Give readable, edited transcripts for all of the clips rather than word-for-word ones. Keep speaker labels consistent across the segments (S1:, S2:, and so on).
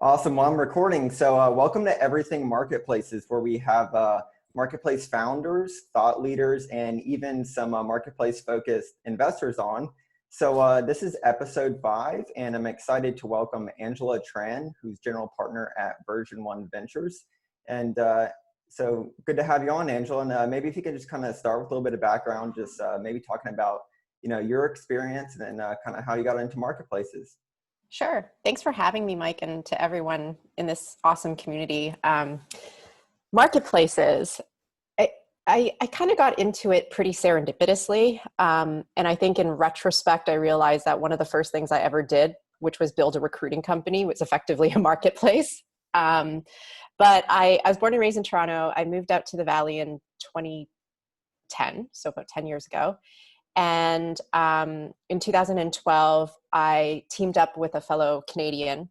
S1: Awesome. Well, I'm recording. So, welcome to Everything Marketplaces, where we have marketplace founders, thought leaders, and even some marketplace focused investors on. So, this is episode 5, and I'm excited to welcome Angela Tran, who's general partner at Version 1 Ventures. And so, good to have you on, Angela. And maybe if you could just kind of start with a little bit of background, just maybe talking about your experience and kind of how you got into marketplaces.
S2: Sure. Thanks for having me, Mike, and to everyone in this awesome community. Marketplaces, I kind of got into it pretty serendipitously. And I think in retrospect, I realized that one of the first things I ever did, which was build a recruiting company, was effectively a marketplace. But I was born and raised in Toronto. I moved out to the Valley in 2010, so about 10 years ago. And in 2012, I teamed up with a fellow Canadian,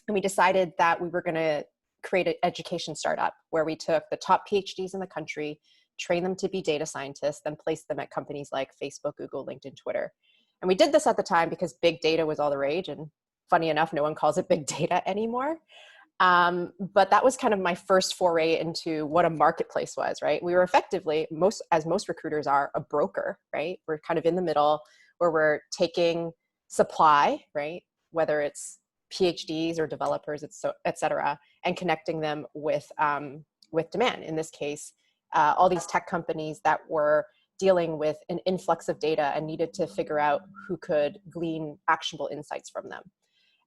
S2: and we decided that we were going to create an education startup where we took the top PhDs in the country, trained them to be data scientists, then placed them at companies like Facebook, Google, LinkedIn, Twitter. And we did this at the time because big data was all the rage. And funny enough, no one calls it big data anymore. But that was kind of my first foray into what a marketplace was, right? We were effectively, most recruiters are, a broker, right? We're kind of in the middle where we're taking supply, right? Whether it's PhDs or developers, et cetera, and connecting them with demand. In this case, all these tech companies that were dealing with an influx of data and needed to figure out who could glean actionable insights from them.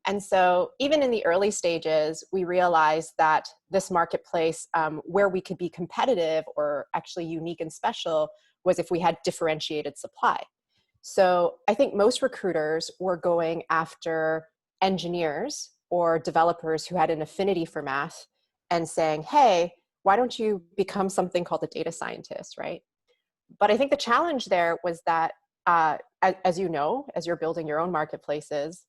S2: And so even in the early stages, we realized that this marketplace, where we could be competitive or actually unique and special, was if we had differentiated supply. So I think most recruiters were going after engineers or developers who had an affinity for math and saying, hey, why don't you become something called a data scientist, right? But I think the challenge there was that, as you know, as you're building your own marketplaces,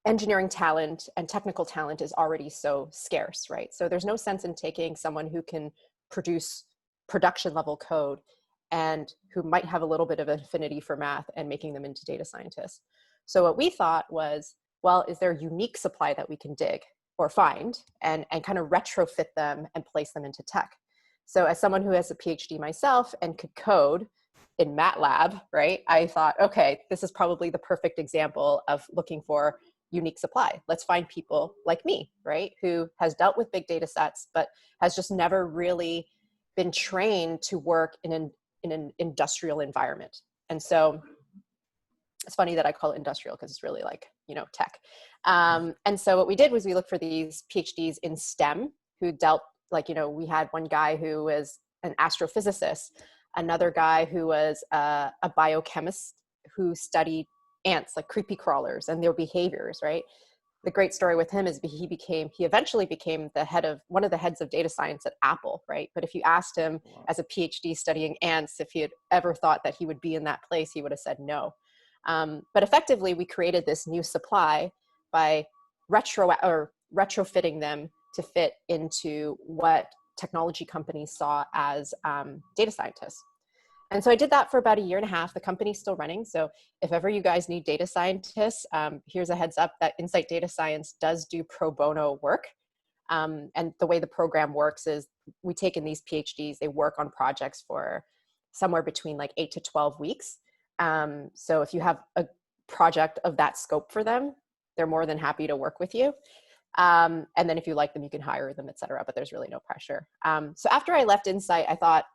S2: engineering talent and technical talent is already so scarce, right? So there's no sense in taking someone who can produce production level code and who might have a little bit of an affinity for math and making them into data scientists. So what we thought was, well, is there a unique supply that we can dig or find and kind of retrofit them and place them into tech? So as someone who has a PhD myself and could code in MATLAB, right? I thought, okay, this is probably the perfect example of looking for unique supply. Let's find people like me, right? Who has dealt with big data sets, but has just never really been trained to work in an industrial environment. And so it's funny that I call it industrial because it's really like, tech. And so what we did was we looked for these PhDs in STEM who dealt we had one guy who was an astrophysicist, another guy who was a biochemist who studied ants, like creepy crawlers and their behaviors, right? The great story with him is he eventually became one of the heads of data science at Apple, right? But if you asked him as a PhD studying ants, if he had ever thought that he would be in that place, he would have said no. But effectively, we created this new supply by retrofitting them to fit into what technology companies saw as data scientists. And so I did that for about 1.5 years. The company's still running. So if ever you guys need data scientists, here's a heads up that Insight Data Science does do pro bono work. And the way the program works is we take in these PhDs, they work on projects for somewhere between like 8 to 12 weeks. So if you have a project of that scope for them, they're more than happy to work with you. And then if you like them, you can hire them, et cetera, but there's really no pressure. So after I left Insight, I thought,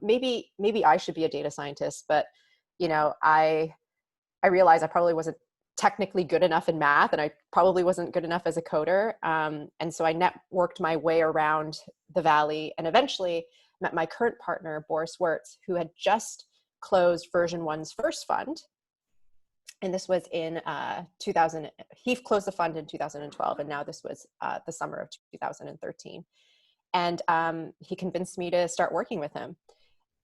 S2: maybe I should be a data scientist, but I realized I probably wasn't technically good enough in math, and I probably wasn't good enough as a coder. And so I networked my way around the Valley, and eventually met my current partner, Boris Wirtz, who had just closed Version 1's first fund. And this was in 2000. He closed the fund in 2012, and now this was the summer of 2013. And he convinced me to start working with him.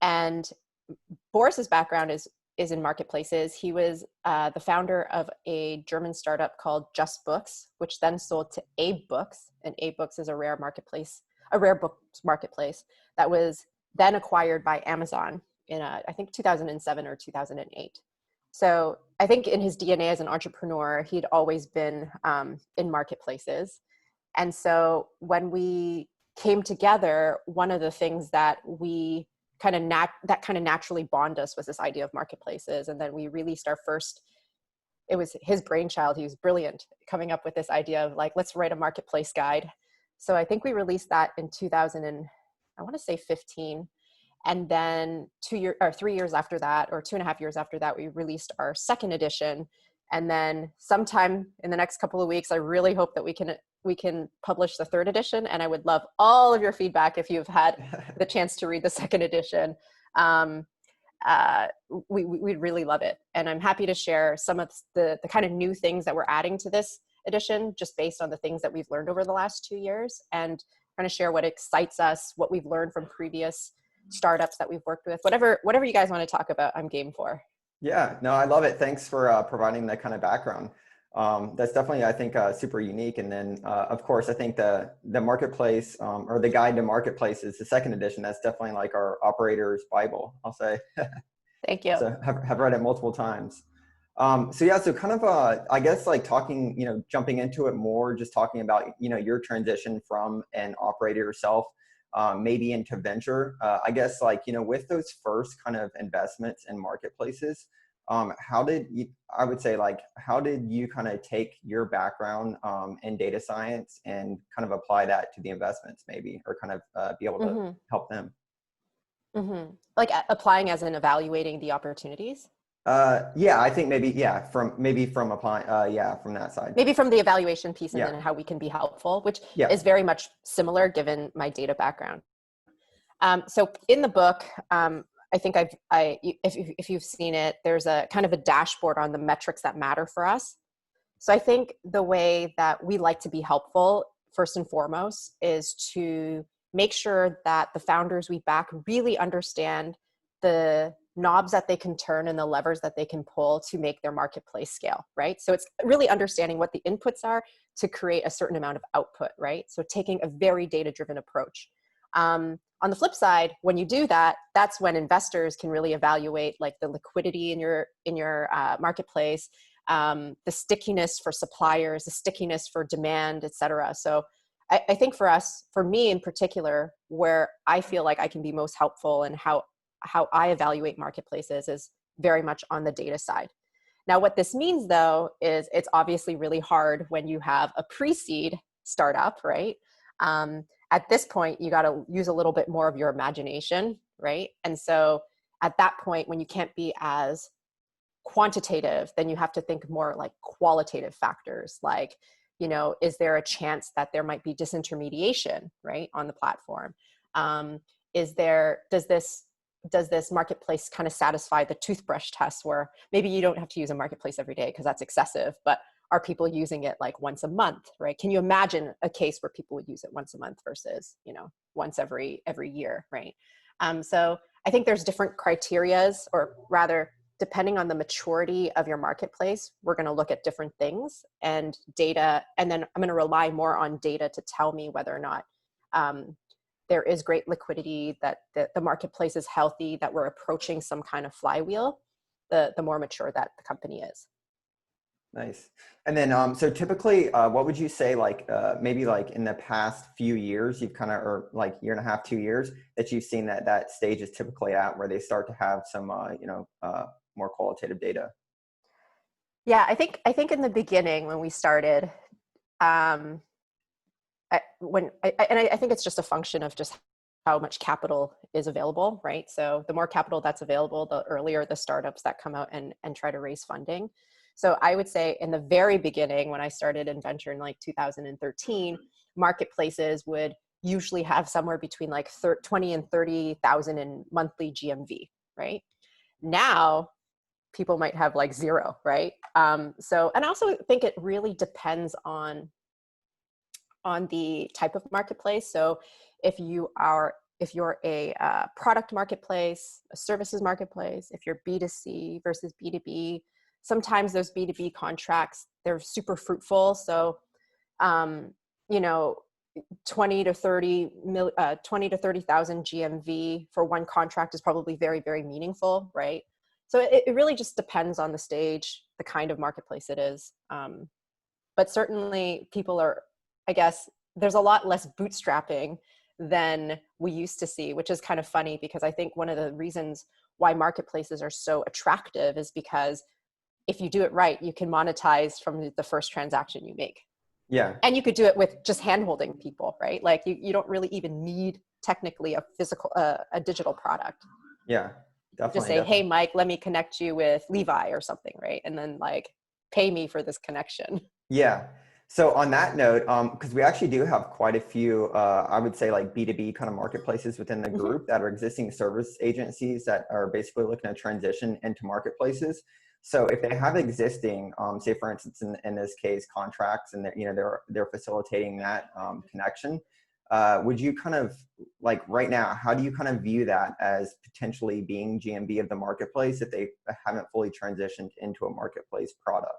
S2: And Boris's background is in marketplaces. He was the founder of a German startup called Just Books, which then sold to Abe Books. And Abe Books is a rare books marketplace that was then acquired by Amazon in I think 2007 or 2008. So I think in his DNA as an entrepreneur, he'd always been in marketplaces. And so when we came together, one of the things that we that kind of naturally bond us was this idea of marketplaces. And then we released our first, it was his brainchild. He was brilliant coming up with this idea of like, let's write a marketplace guide. So I think we released that in 2000 and I want to say 15. And then 3 years after that, or 2.5 years after that, we released our second edition. And then sometime in the next couple of weeks, I really hope that we can publish the third edition. And I would love all of your feedback if you've had the chance to read the second edition. We'd really love it. And I'm happy to share some of the kind of new things that we're adding to this edition, just based on the things that we've learned over the last 2 years, and kind of share what excites us, what we've learned from previous startups that we've worked with. Whatever you guys want to talk about, I'm game for.
S1: Yeah, no, I love it. Thanks for providing that kind of background. That's definitely, I think, super unique. And then, of course, I think the marketplace or the guide to marketplaces, the second edition, that's definitely like our operator's Bible, I'll say.
S2: Thank you.
S1: So have read it multiple times. So yeah, so kind of, I guess like talking, jumping into it more, just talking about, your transition from an operator yourself, maybe into venture. I guess like, with those first kind of investments in marketplaces, how did you kind of take your background in data science and kind of apply that to the investments maybe, or kind of be able to help them?
S2: Like applying as in evaluating the opportunities?
S1: Yeah, I think from applying, from that side.
S2: Maybe from the evaluation piece, and then how we can be helpful, which is very much similar given my data background. So in the book, I think if you've seen it, there's a kind of a dashboard on the metrics that matter for us. So I think the way that we like to be helpful, first and foremost, is to make sure that the founders we back really understand the knobs that they can turn and the levers that they can pull to make their marketplace scale, right? So it's really understanding what the inputs are to create a certain amount of output, right? So taking a very data-driven approach. On the flip side, when you do that, that's when investors can really evaluate like the liquidity in your marketplace, the stickiness for suppliers, the stickiness for demand, et cetera. So I think for me in particular, where I feel like I can be most helpful and how I evaluate marketplaces is very much on the data side. Now, what this means though, is it's obviously really hard when you have a pre-seed startup, right? At this point, you got to use a little bit more of your imagination, right? And so at that point, when you can't be as quantitative, then you have to think more like qualitative factors, like, is there a chance that there might be disintermediation, right, on the platform? Does this marketplace kind of satisfy the toothbrush test, where maybe you don't have to use a marketplace every day because that's excessive, but are people using it like once a month, right? Can you imagine a case where people would use it once a month versus, once every year, right? So I think there's different criterias, or rather, depending on the maturity of your marketplace, we're going to look at different things and data, and then I'm going to rely more on data to tell me whether or not there is great liquidity, that the marketplace is healthy, that we're approaching some kind of flywheel, the more mature that the company is.
S1: Nice. And then, so typically, what would you say, like maybe like in the past few years, you've kind of, or like year and a half, 2 years, that you've seen that stage is typically at where they start to have some, more qualitative data?
S2: Yeah, I think in the beginning when we started, I think it's just a function of just how much capital is available, right? So the more capital that's available, the earlier the startups that come out and try to raise funding. So I would say in the very beginning, when I started in venture in like 2013, marketplaces would usually have somewhere between like 20 and 30,000 in monthly GMV, right? Now, people might have like zero, right? So, and I also think it really depends on the type of marketplace. So if you're a product marketplace, a services marketplace, if you're B2C versus B2B, sometimes those B2B contracts, they're super fruitful. So, 20 to 30,000 GMV for one contract is probably very, very meaningful, right? So it really just depends on the stage, the kind of marketplace it is. But certainly people are, I guess, there's a lot less bootstrapping than we used to see, which is kind of funny because I think one of the reasons why marketplaces are so attractive is because if you do it right, you can monetize from the first transaction you make.
S1: Yeah.
S2: And you could do it with just hand-holding people, right? Like you don't really even need technically a physical, a digital product.
S1: Yeah,
S2: Just
S1: definitely,
S2: say, hey,
S1: definitely.
S2: Mike, let me connect you with Levi or something, right? And then like pay me for this connection.
S1: Yeah. So on that note, because we actually do have quite a few, I would say like B2B kind of marketplaces within the
S2: Mm-hmm.
S1: group that are existing service agencies that are basically looking to transition into marketplaces. So if they have existing, say for instance, in this case, contracts, and they're facilitating that connection, would you kind of like right now, how do you kind of view that as potentially being GMB of the marketplace if they haven't fully transitioned into a marketplace product?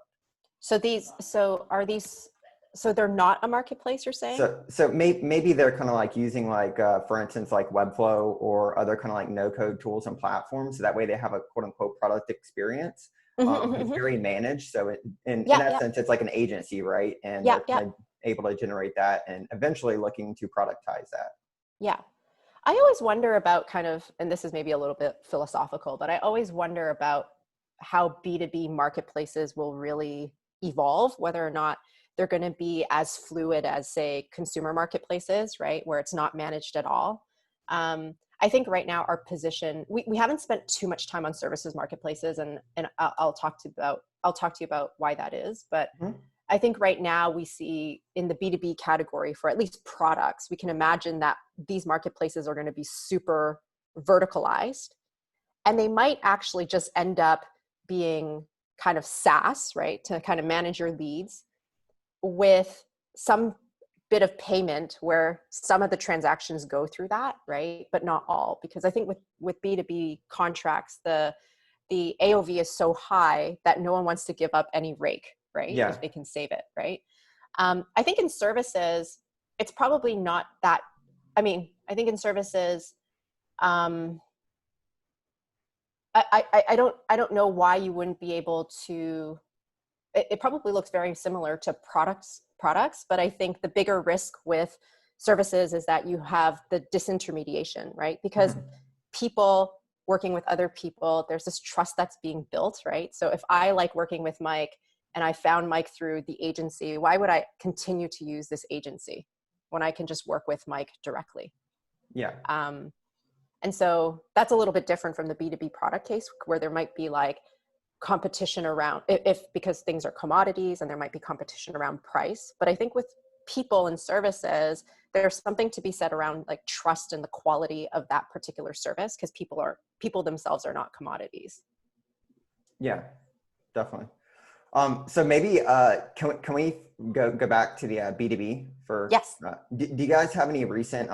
S2: So they're not a marketplace, you're saying?
S1: So maybe they're kind of like using like, for instance, like Webflow or other kind of like no code tools and platforms. So that way they have a quote unquote product experience.
S2: Mm-hmm,
S1: It's
S2: mm-hmm.
S1: very managed. So in
S2: Yeah,
S1: that
S2: yeah,
S1: sense, it's like an agency, right? And
S2: yeah,
S1: they're
S2: yeah,
S1: kind of able to generate that and eventually looking to productize that.
S2: yeah. I always wonder about kind of, and this is maybe a little bit philosophical, but I always wonder about how B2B marketplaces will really evolve, whether or not they're going to be as fluid as, say, consumer marketplaces, right, where it's not managed at all. I think right now our position, we haven't spent too much time on services marketplaces, and I'll talk to you about why that is, but
S1: Mhm.
S2: I think right now we see in the B2B category for at least products, we can imagine that these marketplaces are going to be super verticalized, and they might actually just end up being kind of SaaS, right? To kind of manage your leads with some bit of payment where some of the transactions go through that, right? But not all, because I think with B2B contracts, the AOV is so high that no one wants to give up any rake, right?
S1: Yeah.
S2: If they can save it, right? I think in services, it's probably not that. I mean, I think in services, um, I don't know why you wouldn't be able to. It probably looks very similar to products, but I think the bigger risk with services is that you have the disintermediation, right? Because
S1: Mhm.
S2: people working with other people, there's this trust that's being built, right? So if I like working with Mike and I found Mike through the agency, why would I continue to use this agency when I can just work with Mike directly?
S1: Yeah.
S2: Um, and so that's a little bit different from the B2B product case where there might be like competition around if because things are commodities and there might be competition around price. But I think with people and services, there's something to be said around like trust in the quality of that particular service because people themselves are not commodities.
S1: Yeah, definitely. So maybe can we go back to the B2B for
S2: Yes.
S1: do you guys have any recent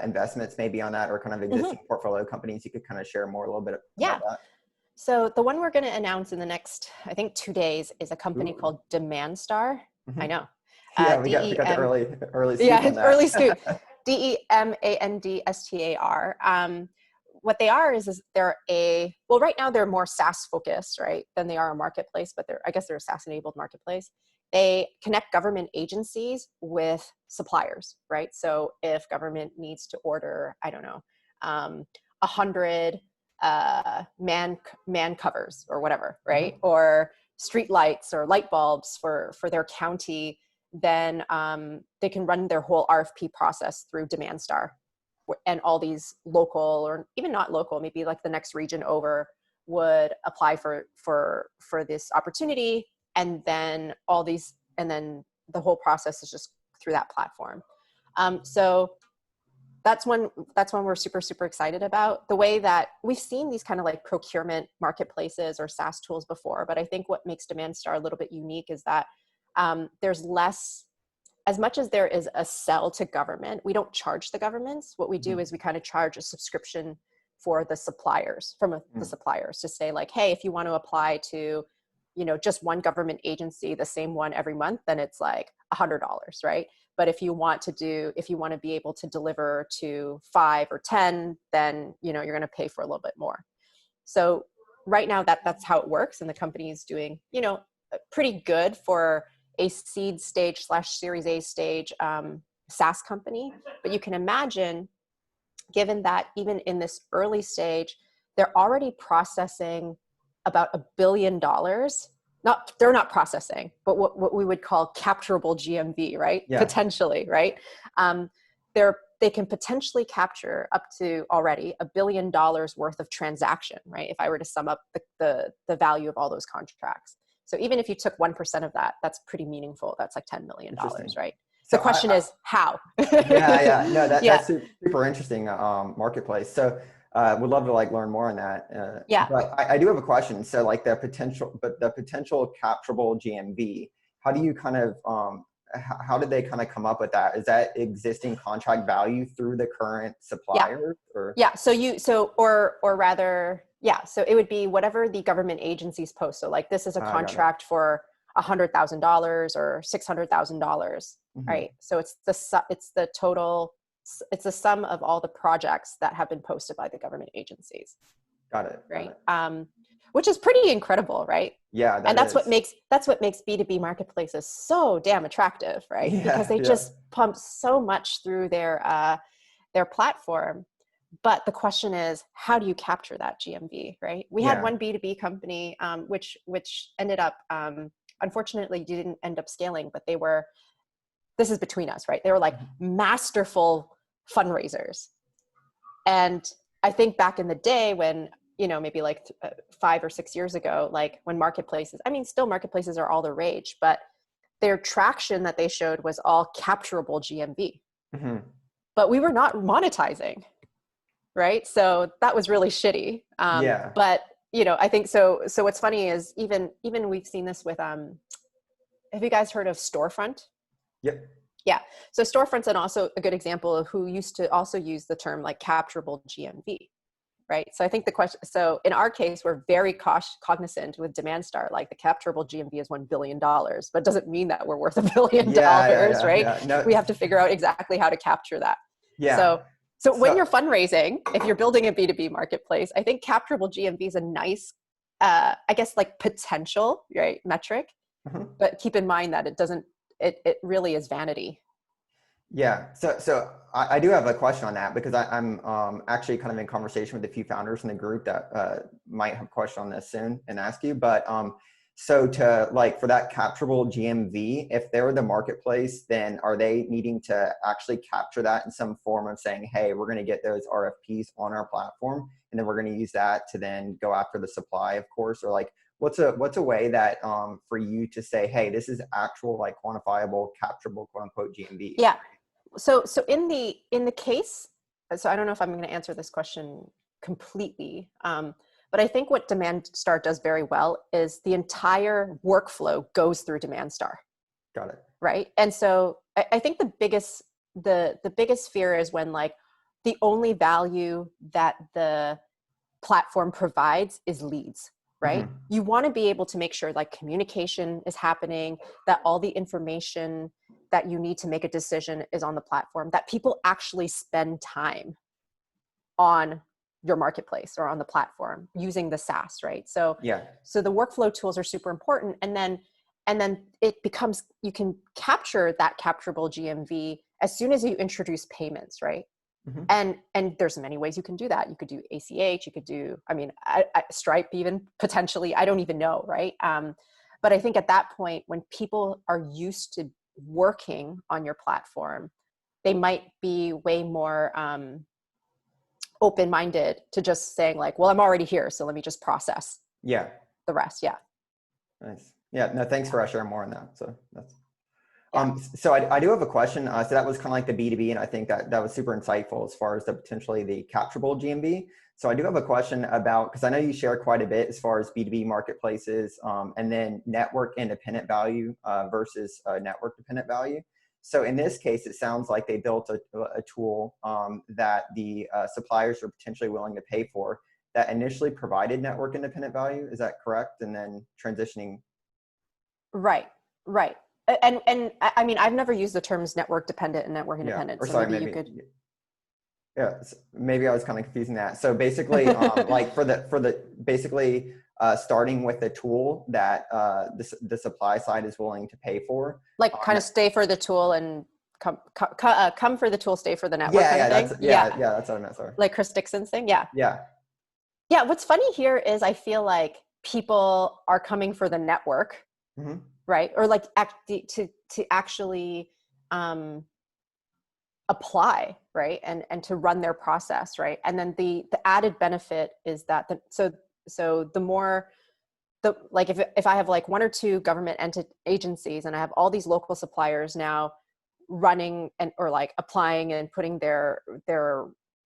S1: investments maybe on that or kind of
S2: Mm-hmm.
S1: existing portfolio companies you could kind of share more a little bit about
S2: Yeah.
S1: that?
S2: So the one we're going to announce in the next, I think, 2 days is a company
S1: Ooh.
S2: called Demand Star. I
S1: Hmm.
S2: know.
S1: Yeah, we got the
S2: DEM.
S1: early scoop
S2: Yeah,
S1: on that.
S2: early scoop. DEMANDSTAR. What they are is they're well, right now they're more SaaS focused, right, than they are a marketplace, but I guess they're a SaaS enabled marketplace. They connect government agencies with suppliers, right? So if government needs to order, I don't know, 100 man covers or whatever, right?
S1: Hmm.
S2: Or street lights or light bulbs for their county, then they can run their whole RFP process through Demand Star, and all these local or even not local, maybe like the next region over would apply for this opportunity, and then the whole process is just through that platform. So that's one we're super excited about. The way that we've seen these kind of like procurement marketplaces or SaaS tools before, but I think what makes Demand Star a little bit unique is that there's less, as much as there is a sell to government, we don't charge the governments. What we do is we kind of charge a subscription for the suppliers, the suppliers, to say like, hey, if you want to apply to, just one government agency, the same one every month, then it's like $100, right? But if you want to be able to deliver to 5 or 10, then you're going to pay for a little bit more. So right now that's how it works. And the company is doing, pretty good for a seed stage / Series A stage SaaS company. But you can imagine, given that even in this early stage, they're already processing about $1 billion. They're not processing, but what we would call capturable GMV, right?
S1: Yeah.
S2: Potentially, right? They can potentially capture up to already $1 billion worth of transaction, right? If I were to sum up the value of all those contracts. So even if you took 1% of that, that's pretty meaningful. That's like $10 million, right?
S1: So
S2: the question is how?
S1: Yeah. No,
S2: Yeah.
S1: that's super interesting marketplace. So would love to like learn more on that.
S2: Yeah.
S1: But I do have a question. So like the potential capturable GMV, how do you kind of, how did they kind of come up with that? Is that existing contract value through the current suppliers? Or?
S2: Yeah. So it would be whatever the government agencies post. So like this is a contract for $100,000 or $600,000, right? So it's the total, it's the sum of all the projects that have been posted by the government agencies.
S1: Got it.
S2: Right. Which is pretty incredible, right?
S1: Yeah.
S2: And that's what makes B2B marketplaces so damn attractive, right?
S1: Yeah,
S2: because they just pump so much through their platform. But the question is, how do you capture that GMV, right? We had one B2B company, which ended up, unfortunately didn't end up scaling, but this is between us, right? They were like masterful fundraisers. And I think back in the day when, maybe like 5 or 6 years ago, like when marketplaces are all the rage, but their traction that they showed was all capturable GMV. But we were not monetizing. Right. So that was really shitty. But, I think so what's funny is even we've seen this with, have you guys heard of Storefront?
S1: Yep.
S2: Yeah. So Storefront's and also a good example of who used to also use the term like capturable GMV. Right. So I think so in our case, we're very cognizant with DemandStar, like the capturable GMV is $1 billion, but it doesn't mean that we're worth $1 billion, right?
S1: Yeah. No.
S2: We have to figure out exactly how to capture that.
S1: Yeah.
S2: So when you're fundraising, if you're building a B2B marketplace, I think capturable GMV is a nice, I guess like potential, right, metric, but keep in mind that it really is vanity.
S1: Yeah. So I do have a question on that because I'm actually kind of in conversation with a few founders in the group that might have a question on this soon and ask you. But so to like for that capturable GMV, if they're the marketplace, then are they needing to actually capture that in some form of saying, hey, we're going to get those RFPs on our platform and then we're going to use that to then go after the supply, of course, or like what's a way that for you to say, hey, this is actual like quantifiable, capturable, quote unquote GMV?
S2: Yeah. So in the case, so I don't know if I'm going to answer this question completely, but I think what DemandStar does very well is the entire workflow goes through DemandStar.
S1: Got it.
S2: Right. And so I think the biggest fear is when like the only value that the platform provides is leads. Right. You want to be able to make sure like communication is happening, that all the information that you need to make a decision is on the platform, that people actually spend time on your marketplace or on the platform using the SaaS, right? So the workflow tools are super important. And then it becomes, you can capture that capturable GMV as soon as you introduce payments, right? And there's many ways you can do that. You could do ACH, you could do, Stripe even potentially, I don't even know, right? But I think at that point, when people are used to working on your platform, they might be way more open-minded to just saying like, well, I'm already here, so let me just process the rest. Yeah.
S1: Nice. Yeah. No, thanks for sharing more on that. So that's. So I do have a question. So that was kind of like the B2B, and I think that was super insightful as far as the potentially the capturable GMV. So I do have a question about, because I know you share quite a bit as far as B2B marketplaces, and then network independent value versus network dependent value. So in this case, it sounds like they built a tool that the suppliers are potentially willing to pay for that initially provided network independent value. Is that correct? And then transitioning.
S2: Right. And I mean, I've never used the terms network dependent and network independent.
S1: Or
S2: so
S1: sorry,
S2: maybe you could.
S1: Yeah, maybe I was kind of confusing that. So basically, like basically starting with a tool that the supply side is willing to pay for.
S2: Like kind of stay for the tool and come for the tool, stay for the network
S1: Yeah,
S2: kind
S1: yeah,
S2: of thing.
S1: that's what I meant. Sorry.
S2: Like Chris Dixon's thing. Yeah.
S1: Yeah.
S2: Yeah. What's funny here is I feel like people are coming for the network,
S1: Mm-hmm.
S2: right? Or like to actually apply, right? And to run their process, right? And then the added benefit is that so the more like if I have like one or two government agencies and I have all these local suppliers now running and or like applying and putting their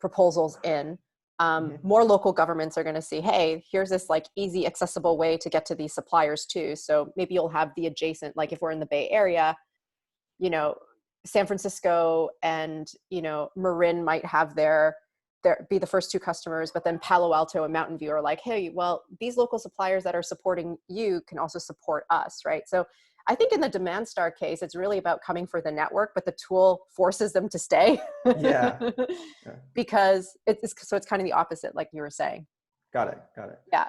S2: proposals in,
S1: Mm-hmm.
S2: more local governments are going to see, hey, here's this like easy accessible way to get to these suppliers too. So maybe you'll have the adjacent, like if we're in the Bay Area, you know, San Francisco and, you know, Marin might have their be the first two customers, but then Palo Alto and Mountain View are like, hey, well, these local suppliers that are supporting you can also support us, right? So I think in the demand star case, it's really about coming for the network, but the tool forces them to stay.
S1: Yeah. Yeah.
S2: Because it's kind of the opposite, like you were saying.
S1: Got it. Got it.
S2: Yeah.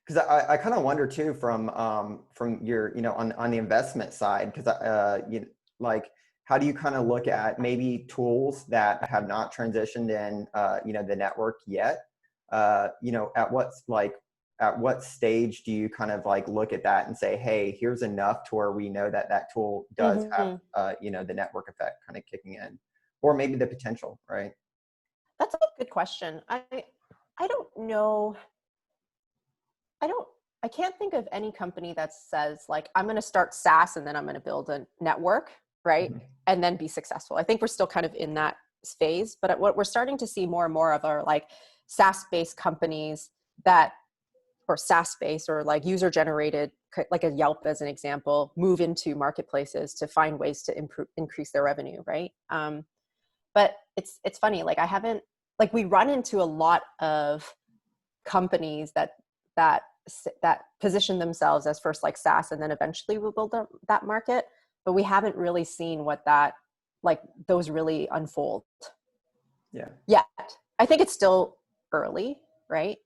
S1: Because I kind of wonder too from your, you know, on the investment side, because you like, how do you kind of look at maybe tools that have not transitioned in, you know, the network yet? You know, at what stage do you kind of like look at that and say, hey, here's enough to where we know that that tool does have, you know, the network effect kind of kicking in, or maybe the potential, right?
S2: That's a good question. I don't know. I can't think of any company that says like, I'm going to start SaaS and then I'm going to build a network, right?
S1: Mm-hmm.
S2: And then be successful. I think we're still kind of in that phase, but what we're starting to see more and more of are like SaaS-based companies that, or SaaS-based or like user-generated, like a Yelp as an example, move into marketplaces to find ways to increase their revenue, right? But it's funny, like I haven't, like we run into a lot of companies that position themselves as first like SaaS and then eventually will build that market, but we haven't really seen what that, like those really unfold yet. I think it's still early, right?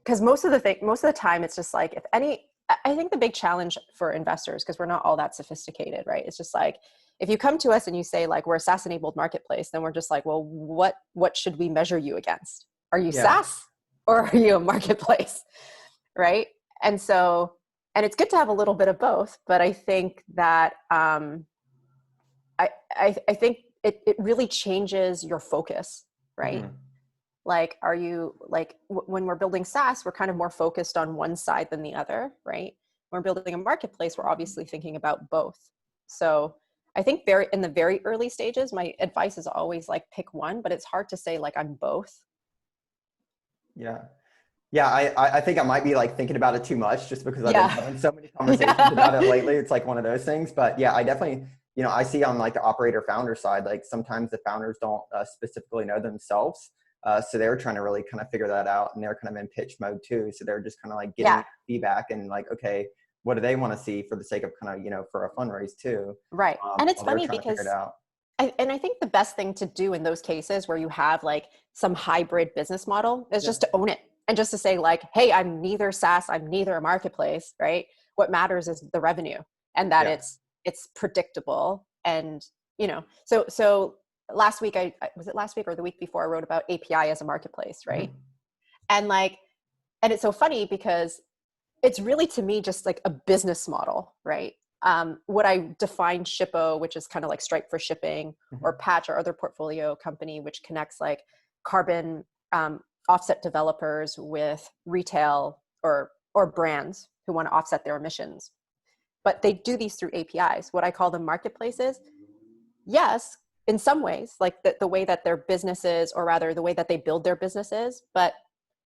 S2: Because most of the time it's just like, if any, I think the big challenge for investors, because we're not all that sophisticated, right? It's just like, if you come to us and you say like, we're a SaaS enabled marketplace, then we're just like, well, what should we measure you against? Are you SaaS or are you a marketplace? Right. And so, and it's good to have a little bit of both, but I think that, I think it really changes your focus, right?
S1: Mm-hmm.
S2: Like, are you like, when we're building SaaS, we're kind of more focused on one side than the other, right? When we're building a marketplace, we're obviously thinking about both. So I think in the very early stages, my advice is always like, pick one, but it's hard to say like I'm both.
S1: Yeah. Yeah, I think I might be like thinking about it too much just because I've been having so many conversations about it lately. It's like one of those things. But yeah, I definitely, you know, I see on like the operator founder side, like sometimes the founders don't specifically know themselves. So they're trying to really kind of figure that out, and they're kind of in pitch mode too. So they're just kind of like getting feedback and like, okay, what do they want to see for the sake of kind of, you know, for a fundraise too.
S2: Right. And it's funny because
S1: I
S2: think the best thing to do in those cases where you have like some hybrid business model is just to own it. And just to say like, hey, I'm neither SaaS, I'm neither a marketplace, right? What matters is the revenue and that it's predictable. And, you know, so last week, was it last week or the week before, I wrote about API as a marketplace, right? Mm-hmm. And like, and it's so funny because it's really to me just like a business model, right? What I define Shippo, which is kind of like Stripe for shipping, or Patch, our other portfolio company, which connects like carbon offset developers with retail or brands who want to offset their emissions. But they do these through APIs. What I call them marketplaces. Yes, in some ways, like the way that their businesses, or rather the way that they build their businesses, but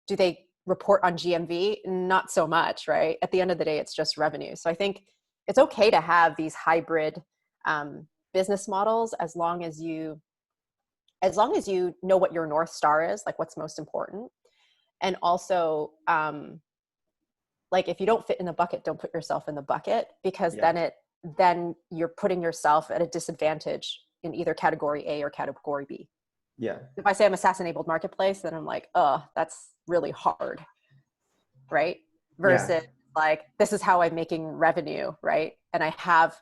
S2: do they report on GMV? Not so much, right? At the end of the day, it's just revenue. So I think it's okay to have these hybrid business models as long as you know what your North Star is, like what's most important. And also, like if you don't fit in the bucket, don't put yourself in the bucket, because then you're putting yourself at a disadvantage in either category A or category B.
S1: Yeah.
S2: If I say I'm a SaaS enabled marketplace, then I'm like, oh, that's really hard, right?
S1: Yeah.
S2: Versus like, this is how I'm making revenue, right? And I have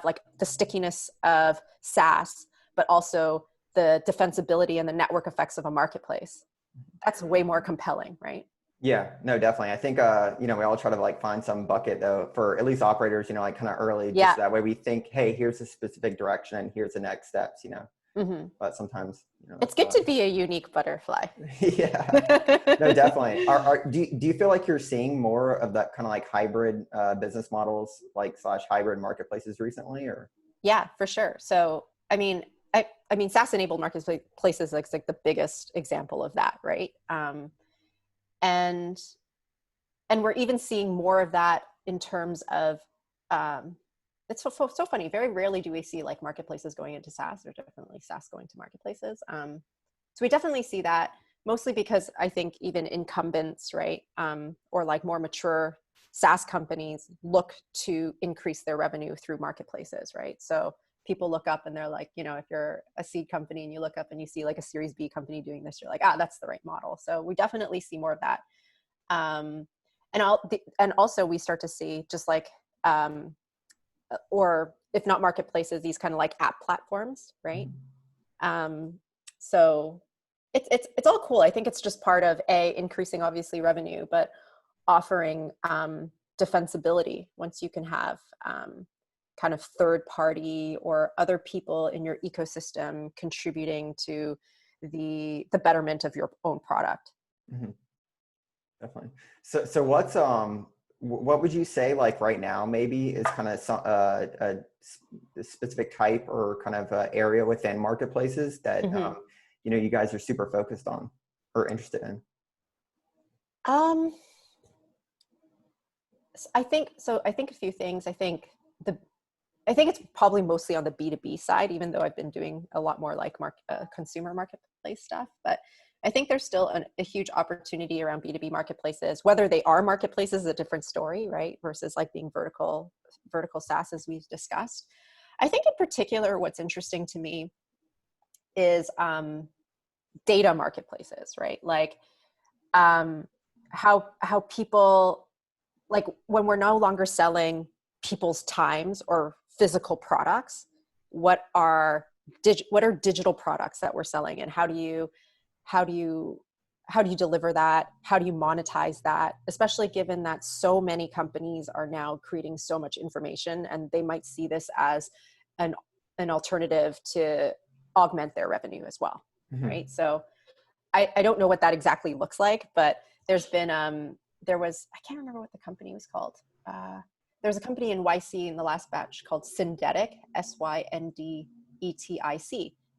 S2: like the stickiness of SaaS, but also the defensibility and the network effects of a marketplace. That's way more compelling, right?
S1: Yeah, no, definitely. I think, we all try to like find some bucket though for at least operators, like kind of early,
S2: Yeah.
S1: just that way we think, hey, here's a specific direction and here's the next steps,
S2: Mm-hmm.
S1: but sometimes,
S2: It's
S1: that's
S2: good
S1: not.
S2: to be a unique butterfly.
S1: Yeah, no, definitely. Do you feel like you're seeing more of that kind of like hybrid business models, like / hybrid marketplaces recently, or?
S2: Yeah, for sure. So, I mean, SaaS enabled marketplaces like the biggest example of that, right? And we're even seeing more of that in terms of, it's so funny. Very rarely do we see like marketplaces going into SaaS, or definitely SaaS going to marketplaces. So we definitely see that, mostly because I think even incumbents, right, or like more mature SaaS companies look to increase their revenue through marketplaces, right? So people look up and they're like, if you're a seed company and you look up and you see like a Series B company doing this, you're like, that's the right model. So we definitely see more of that. And also we start to see just like, or if not marketplaces, these kind of like app platforms, right? So it's all cool. I think it's just part of increasing obviously revenue, but offering defensibility once you can have kind of third party or other people in your ecosystem contributing to the betterment of your own product.
S1: Mm-hmm. Definitely. So what would you say like right now maybe is kind of a specific type or kind of area within marketplaces that
S2: Mm-hmm.
S1: you guys are super focused on or interested in?
S2: I think a few things. I think it's probably mostly on the B2B side, even though I've been doing a lot more like consumer marketplace stuff. But I think there's still a huge opportunity around B2B marketplaces. Whether they are marketplaces is a different story, right? Versus like being vertical SaaS, as we've discussed. I think in particular, what's interesting to me is data marketplaces, right? Like how people, like when we're no longer selling people's times or physical products, what are digital products that we're selling, and how do you deliver that? How do you monetize that? Especially given that so many companies are now creating so much information, and they might see this as an alternative to augment their revenue as well,
S1: Mm-hmm.
S2: right? So I don't know what that exactly looks like, but there's been I can't remember what the company was called. There's a company in YC in the last batch called Syndetic, Syndetic.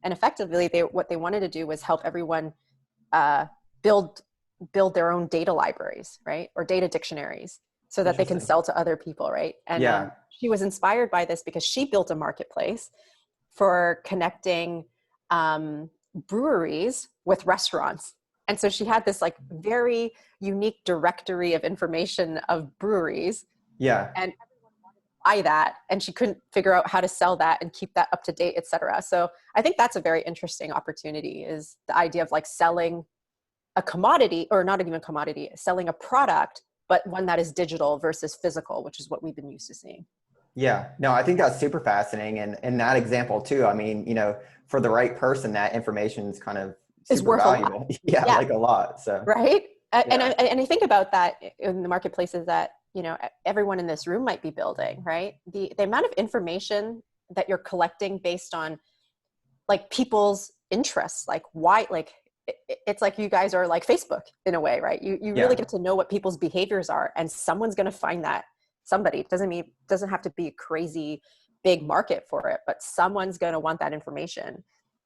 S2: And effectively, what they wanted to do was help everyone build their own data libraries, right? Or data dictionaries, so that they can sell to other people, right? And she was inspired by this because she built a marketplace for connecting breweries with restaurants. And so she had this like very unique directory of information of breweries.
S1: Yeah.
S2: And everyone wanted to buy that, and she couldn't figure out how to sell that and keep that up to date, et cetera. So I think that's a very interesting opportunity, is the idea of like selling a commodity, or not even a commodity, selling a product, but one that is digital versus physical, which is what we've been used to seeing.
S1: Yeah, no, I think that's super fascinating. And in that example too, I mean, for the right person, that information is kind of
S2: Is
S1: super
S2: worth
S1: valuable.
S2: a lot.
S1: Yeah,
S2: Yeah.
S1: like a lot. So,
S2: right. And
S1: yeah.
S2: I think about that in the marketplaces that, everyone in this room might be building, right? The amount of information that you're collecting based on like people's interests, like why, like it's like you guys are like Facebook in a way, right? You really get to know what people's behaviors are, and someone's going to find that. Somebody doesn't have to be a crazy big market for it, but someone's going to want that information.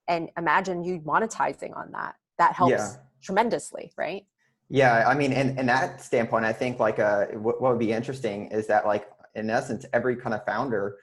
S2: And imagine you monetizing on that. That helps tremendously, right?
S1: Yeah, I mean, in that standpoint, I think like what would be interesting is that like in essence, every kind of founder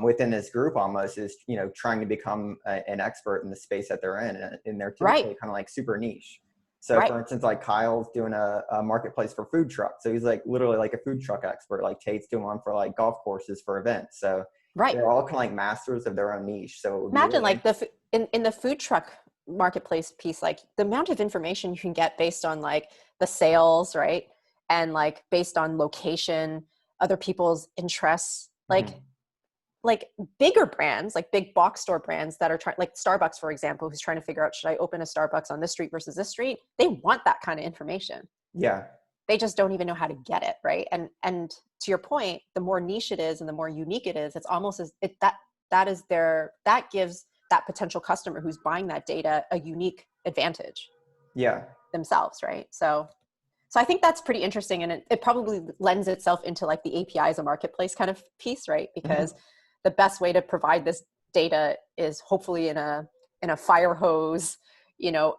S1: within this group almost is trying to become an expert in the space that they're in, and they're typically kind of like super niche. So for instance, like Kyle's doing a marketplace for food trucks, so he's like literally like a food truck expert. Like Tate's doing one for like golf courses for events. So
S2: Right.
S1: they're all kind of like masters of their own niche. So it would be
S2: Imagine
S1: really
S2: like in the food truck marketplace piece, like the amount of information you can get based on like the sales, right? And like based on location, other people's interests,
S1: Mhm.
S2: like bigger brands, like big box store brands that are trying, like Starbucks, for example, who's trying to figure out, should I open a Starbucks on this street versus this street? They want that kind of information.
S1: Yeah.
S2: They just don't even know how to get it, right? And to your point, the more niche it is and the more unique it is, it's almost as it that gives that potential customer who's buying that data a unique advantage
S1: Yeah.
S2: themselves, right? So I think that's pretty interesting, and it probably lends itself into like the API as a marketplace kind of piece, right? Because
S1: Mhm.
S2: the best way to provide this data is hopefully in a fire hose,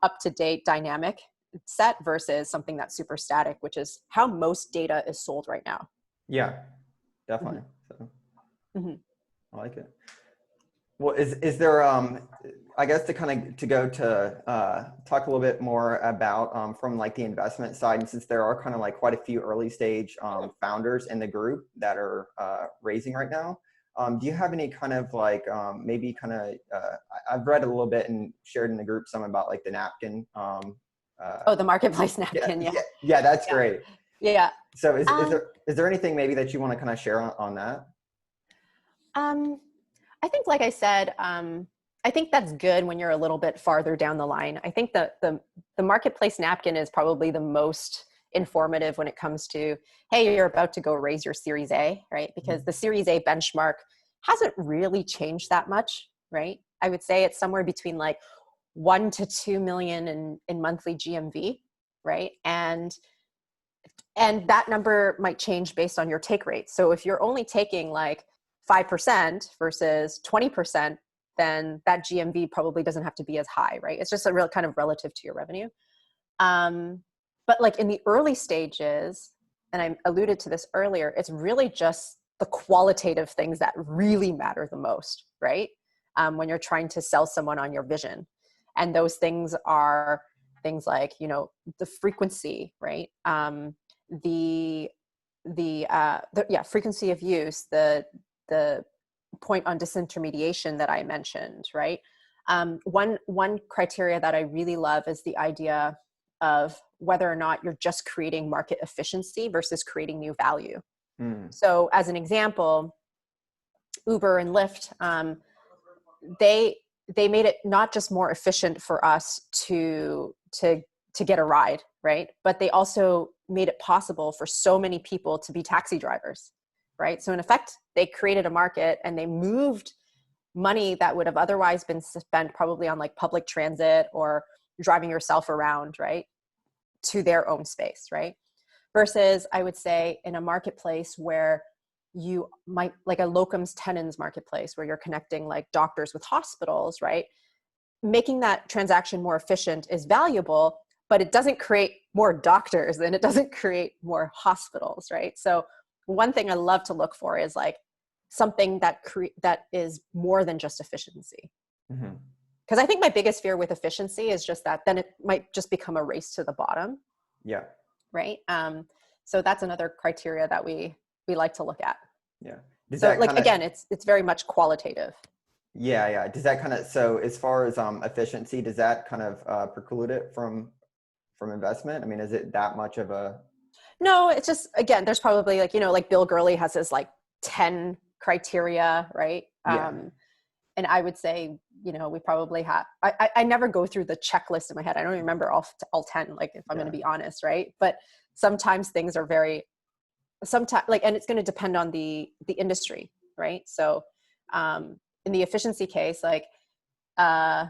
S2: up to date dynamic set versus something that's super static, which is how most data is sold right now.
S1: Yeah,
S2: Mm-hmm.
S1: definitely. So
S2: Mm-hmm.
S1: I like it. Well, is there I guess to kind of to go to talk a little bit more about from like the investment side, and since there are kind of like quite a few early stage founders in the group that are raising right now, do you have any kind of like maybe kind of I've read a little bit and shared in the group some about like the napkin.
S2: Oh, the marketplace
S1: Yeah,
S2: napkin. Yeah.
S1: yeah, that's
S2: Yeah.
S1: great.
S2: Yeah.
S1: So
S2: Um,
S1: is there anything maybe that you want to kind of share on that?
S2: um, I think, like I said, I think that's good when you're a little bit farther down the line. I think that the marketplace napkin is probably the most informative when it comes to, hey, you're about to go raise your Series A, right? Because
S1: Mhm.
S2: the Series A benchmark hasn't really changed that much, right? I would say it's somewhere between like 1 to 2 million in monthly GMV, right? And that number might change based on your take rate. So if you're only taking like 5% versus 20%, then that GMV probably doesn't have to be as high, right? It's just a real kind of relative to your revenue. Um, but like in the early stages, and I alluded to this earlier, it's really just the qualitative things that really matter the most, right? When you're trying to sell someone on your vision. And those things are things like, the frequency, right? The frequency of use, the point on disintermediation that I mentioned, right? One criteria that I really love is the idea of whether or not you're just creating market efficiency versus creating new value.
S1: Mm.
S2: So, as an example, Uber and Lyft, they they made it not just more efficient for us to get a ride, right? But they also made it possible for so many people to be taxi drivers, right? So in effect, they created a market and they moved money that would have otherwise been spent probably on like public transit or driving yourself around, right, to their own space, right? Versus, I would say, in a marketplace where you might, like a locums tenens marketplace where you're connecting like doctors with hospitals, right? Making that transaction more efficient is valuable, but it doesn't create more doctors and it doesn't create more hospitals, right? So one thing I love to look for is like something that is more than just efficiency.
S1: Mhm.
S2: Because I think my biggest fear with efficiency is just that then it might just become a race to the bottom,
S1: Yeah.
S2: right? So that's another criteria that we like to look at.
S1: Yeah. Does
S2: So
S1: that
S2: like
S1: kind of
S2: again, it's very much qualitative.
S1: Yeah, yeah. Does that kind of so as far as efficiency, does that kind of preclude it from investment? I mean, is it that much of a
S2: No, it's just, again, there's probably like, like Bill Gurley has his like 10 criteria, right?
S1: yeah,
S2: And I would say, we probably have, I never go through the checklist in my head. I don't even remember all 10, like if I'm going
S1: yeah.
S2: to be honest, right? But sometimes things are sometimes like, and it's going to depend on the industry, right? So in the efficiency case, like, uh,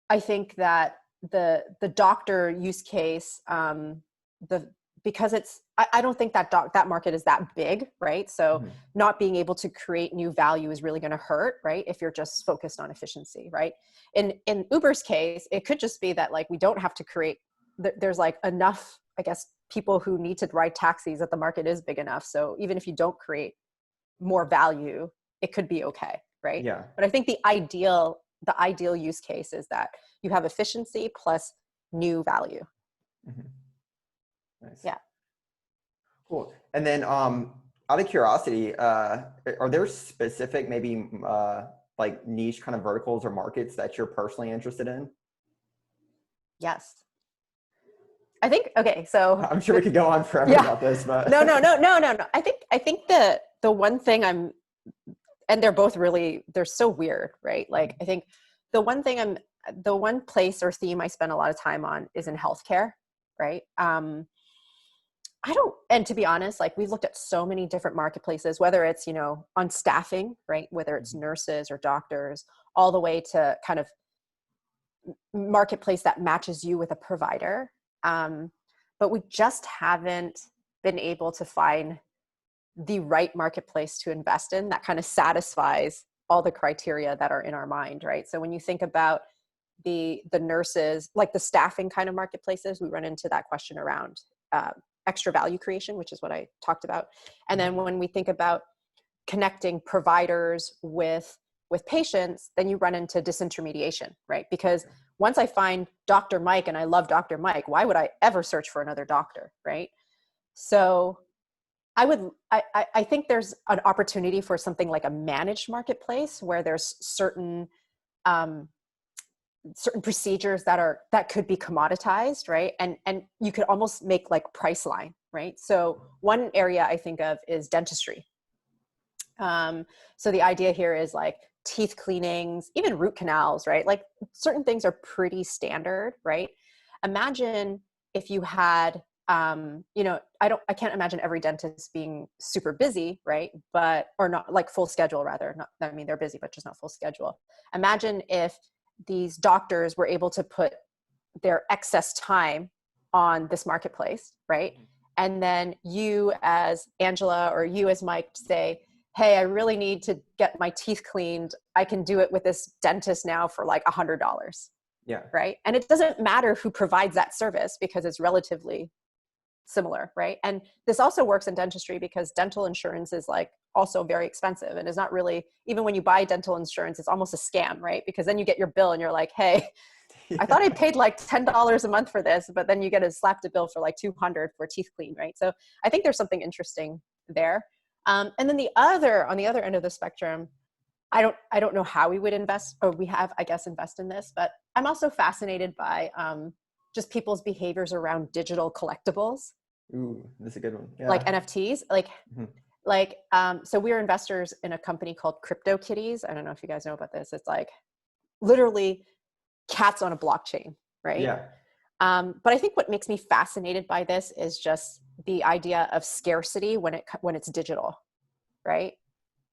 S2: I think that the doctor use case, the because I don't think that market is that big, right? So
S1: Mhm.
S2: not being able to create new value is really going to hurt, right? If you're just focused on efficiency, right? In Uber's case, it could just be that like we don't have to create. There's like enough, I guess, people who need to ride taxis that the market is big enough. So even if you don't create more value, it could be okay, right?
S1: Yeah.
S2: But I think the ideal use case is that you have efficiency plus new value.
S1: Mhm. Nice.
S2: Yeah.
S1: Cool. And then Out of curiosity, are there specific maybe like niche kind of verticals or markets that you're personally interested in?
S2: Yes. I think, okay, so
S1: I'm sure we could go on forever
S2: yeah,
S1: about this, but
S2: no. I think the one thing and they're both really, they're so weird, right? Like, I think the one thing the one place or theme I spend a lot of time on is in healthcare, right? And to be honest, like we've looked at so many different marketplaces, whether it's, on staffing, right? Whether it's nurses or doctors, all the way to kind of marketplace that matches you with a provider. But we just haven't been able to find the right marketplace to invest in that kind of satisfies all the criteria that are in our mind, right? So when you think about the nurses, like the staffing kind of marketplaces, we run into that question around extra value creation, which is what I talked about. And then when we think about connecting providers with patients, then you run into disintermediation, right? Because once I find Dr. Mike and I love Dr. Mike, why would I ever search for another doctor, right? So I think there's an opportunity for something like a managed marketplace where there's certain procedures that could be commoditized, right? And you could almost make like Priceline, right? So one area I think of is dentistry. So the idea here is like teeth cleanings, even root canals, right? Like certain things are pretty standard, right? Imagine if you had, I can't imagine every dentist being super busy, right? Or not, like full schedule rather. Not, I mean, they're busy, but just not full schedule. Imagine if these doctors were able to put their excess time on this marketplace, right? And then you as Angela or you as Mike say, hey, I really need to get my teeth cleaned. I can do it with this dentist now for like $100.
S1: yeah,
S2: Right. And it doesn't matter who provides that service because it's relatively similar. Right. And this also works in dentistry because dental insurance is like also very expensive and is not really, even when you buy dental insurance, it's almost a scam, right? Because then you get your bill and you're like, hey, I thought I paid like $10 a month for this, but then you get slapped a bill for like 200 for teeth clean, right? So I think there's something interesting there. And then on the other end of the spectrum, I don't know how we would invest, or we have, I guess, invest in this, but I'm also fascinated by just people's behaviors around digital collectibles.
S1: ooh, that's a good one. Yeah.
S2: Like NFTs, so we're investors in a company called CryptoKitties. I don't know if you guys know about this. It's like literally cats on a blockchain, right?
S1: Yeah.
S2: But I think what makes me fascinated by this is just the idea of scarcity when it's digital, right?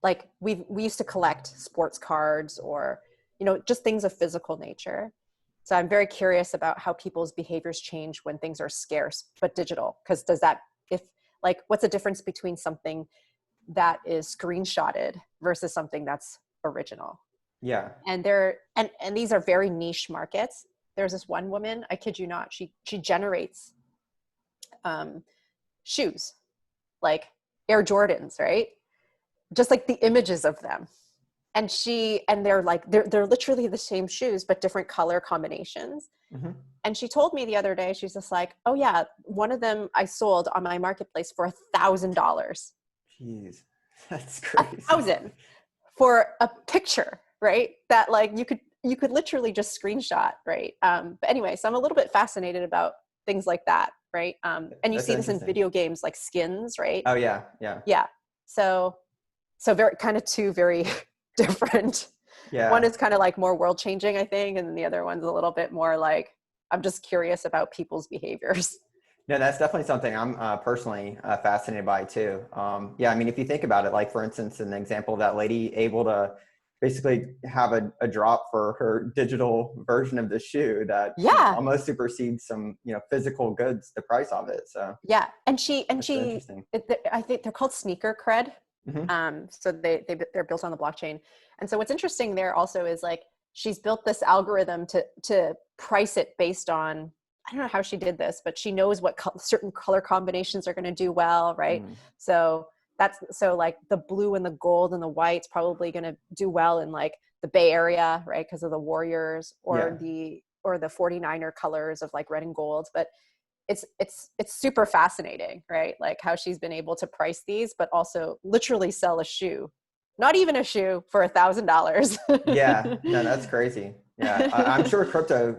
S2: Like we used to collect sports cards or, just things of physical nature. So I'm very curious about how people's behaviors change when things are scarce but digital. Because what's the difference between something that is screenshotted versus something that's original?
S1: Yeah.
S2: And and these are very niche markets. There's this one woman, I kid you not, she generates shoes, like Air Jordans, right? Just like the images of them. And they're literally the same shoes, but different color combinations.
S1: Mm-hmm.
S2: And she told me the other day, she's just like, oh yeah, one of them I sold on my marketplace for $1,000.
S1: Jeez, that's crazy.
S2: 1,000 for a picture, right? That like you could literally just screenshot, right? But anyway, so I'm a little bit fascinated about things like that, right? And you
S1: That's
S2: see this in
S1: interesting.
S2: video games like skins, right?
S1: Oh yeah, yeah,
S2: Yeah. So very kind of two very different. One
S1: yeah.
S2: is kind of like more world changing, I think, and then the other one's a little bit more like I'm just curious about people's behaviors.
S1: No, that's definitely something I'm personally fascinated by too. Yeah, I mean, if you think about it, like for instance, an example of that lady able to basically have a drop for her digital version of the shoe that
S2: Yeah.
S1: almost supersedes some physical goods, the price of it. So
S2: Yeah. And
S1: that's so interesting.
S2: I think they're called sneaker cred.
S1: Hmm.
S2: So they're built on the blockchain. And so what's interesting there also is like, she's built this algorithm to price it based on, I don't know how she did this, but she knows what certain color combinations are going to do well. Right.
S1: Mm.
S2: So like the blue and the gold and the white's probably going to do well in like the Bay Area, right? Because of the Warriors
S1: Yeah.
S2: or the 49er colors of like red and gold. But it's super fascinating, right? Like how she's been able to price these, but also literally sell a shoe, not even a shoe, for $1,000.
S1: Yeah, no, that's crazy. Yeah, I'm sure crypto,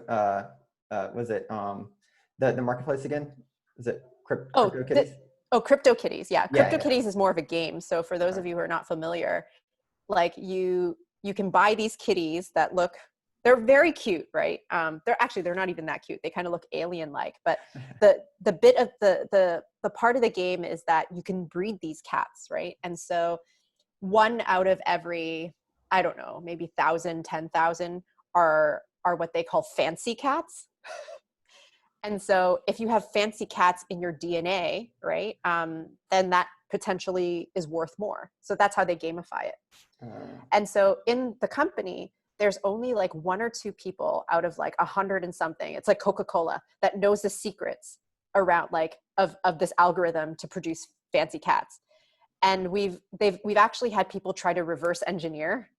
S1: was it, the marketplace again? Is it
S2: Oh,
S1: CryptoKitties?
S2: CryptoKitties. Yeah,
S1: Yeah, yeah.
S2: CryptoKitties is more of a game. So for those of you who are not familiar, like you can buy these kitties that look, they're very cute, right? They're not even that cute. They kind of look alien like, but the bit of the part of the game is that you can breed these cats, right? And so one out of every, I don't know, maybe 1,000, 10,000 are what they call fancy cats. And so if you have fancy cats in your DNA, right, then that potentially is worth more. So that's how they gamify it. And so in the company, there's only like one or two people out of like 100 and something. It's like Coca-Cola that knows the secrets around like of this algorithm to produce fancy cats. And we've actually had people try to reverse engineer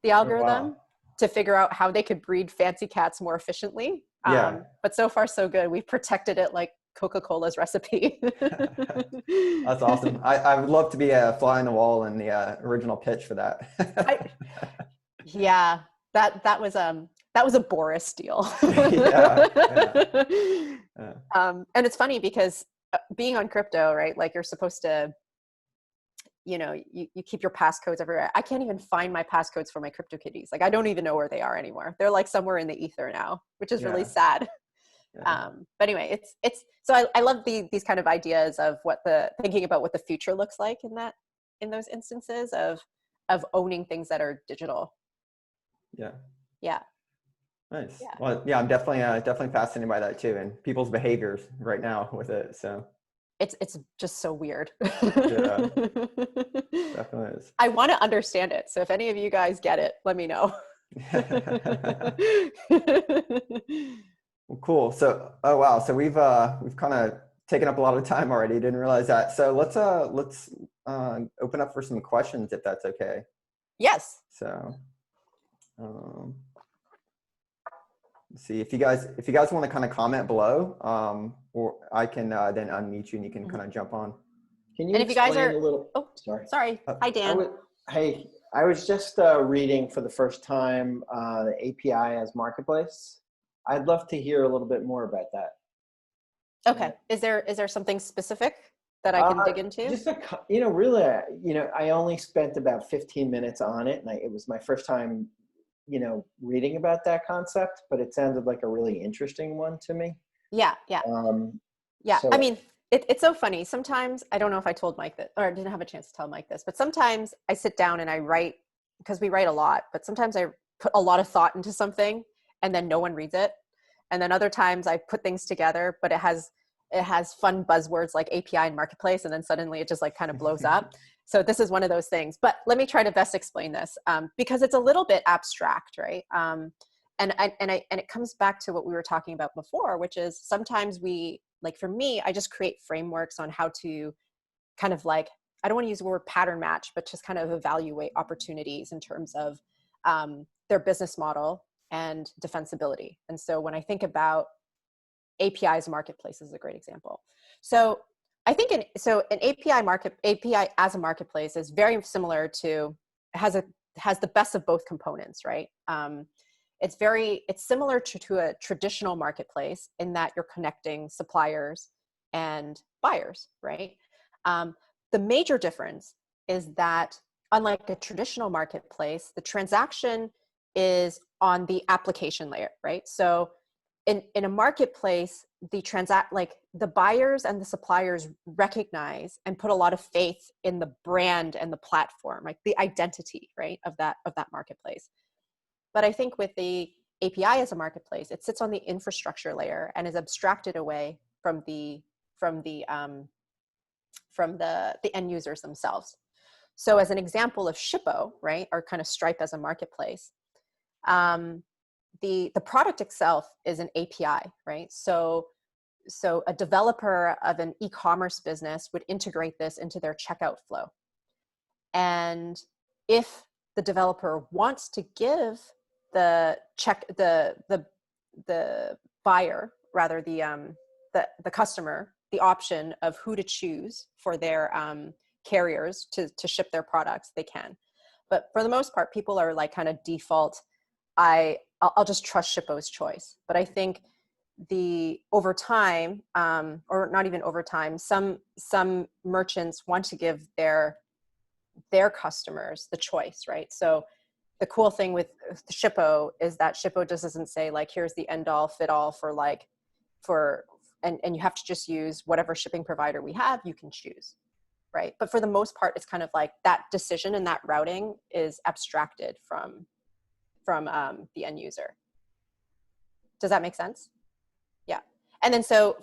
S2: the
S1: Oh, wow.
S2: algorithm to figure out how they could breed fancy cats more efficiently.
S1: Yeah.
S2: But so far so good. We've protected it like Coca-Cola's recipe.
S1: That's awesome. I would love to be a fly on the wall in the original pitch for that.
S2: Yeah, that was a Boris deal.
S1: Yeah, yeah, yeah.
S2: And it's funny because being on crypto, right? Like you're supposed to, you keep your passcodes everywhere. I can't even find my passcodes for my CryptoKitties. Like I don't even know where they are anymore. They're like somewhere in the ether now, which is really
S1: Yeah,
S2: sad.
S1: yeah.
S2: But anyway, it's so I love these kind of ideas of thinking about what the future looks like in those instances of owning things that are digital.
S1: Yeah.
S2: Yeah.
S1: Nice.
S2: Yeah.
S1: Well, yeah, I'm definitely fascinated by that too, and people's behaviors right now with it. So
S2: It's just so weird.
S1: yeah, definitely is.
S2: I want to understand it. So if any of you guys get it, let me know.
S1: Well, cool. So, oh wow. So we've kind of taken up a lot of time already. Didn't realize that. So let's open up for some questions if that's okay.
S2: Yes.
S1: So, um, let's see if you guys want to kind of comment below, or I can then unmute you and you can kind of jump on.
S3: Can you
S2: And if you guys
S3: explain
S2: are,
S3: a little?
S2: oh,
S3: Sorry.
S2: sorry. Hi, Dan.
S3: Hey, I was just reading for the first time the API as marketplace. I'd love to hear a little bit more about that.
S2: Okay. Is there something specific that I can dig into?
S3: Just really, I only spent about 15 minutes on it, and it was my first time, reading about that concept. But it sounded like a really interesting one to me.
S2: Yeah. Yeah. Yeah.
S3: So,
S2: I mean, it's so funny. Sometimes I don't know if I told Mike that, or I didn't have a chance to tell Mike this, but sometimes I sit down and I write, because we write a lot, but sometimes I put a lot of thought into something and then no one reads it. And then other times I put things together, but it has fun buzzwords like API and marketplace. And then suddenly it just like kind of blows up. So this is one of those things, but let me try to best explain this because it's a little bit abstract, right? And it comes back to what we were talking about before, which is sometimes like for me, I just create frameworks on how to kind of like, I don't want to use the word pattern match, but just kind of evaluate opportunities in terms of their business model and defensibility. And so when I think about APIs marketplace is a great example. So I think an API as a marketplace is very similar to, has the best of both components, right? It's similar to a traditional marketplace in that you're connecting suppliers and buyers, right? The major difference is that unlike a traditional marketplace, the transaction is on the application layer, right? So in a marketplace, the buyers and the suppliers recognize and put a lot of faith in the brand and the platform, like the identity, right, of that marketplace. But I think with the API as a marketplace, it sits on the infrastructure layer and is abstracted away from the end users themselves. So as an example of Shippo, right, or kind of Stripe as a marketplace, the product itself is an API, right? So a developer of an e-commerce business would integrate this into their checkout flow. And if the developer wants to give the buyer, rather the the customer the option of who to choose for their carriers to ship their products, they can. But for the most part, people are like kind of default, I'll just trust Shippo's choice. But I think over time, or not even over time, some merchants want to give their customers the choice, right? So the cool thing with Shippo is that Shippo just doesn't say like, here's the end all fit all and you have to just use whatever shipping provider we have, you can choose, right? But for the most part, it's kind of like that decision and that routing is abstracted from the end user. Does that make sense? Yeah. And then so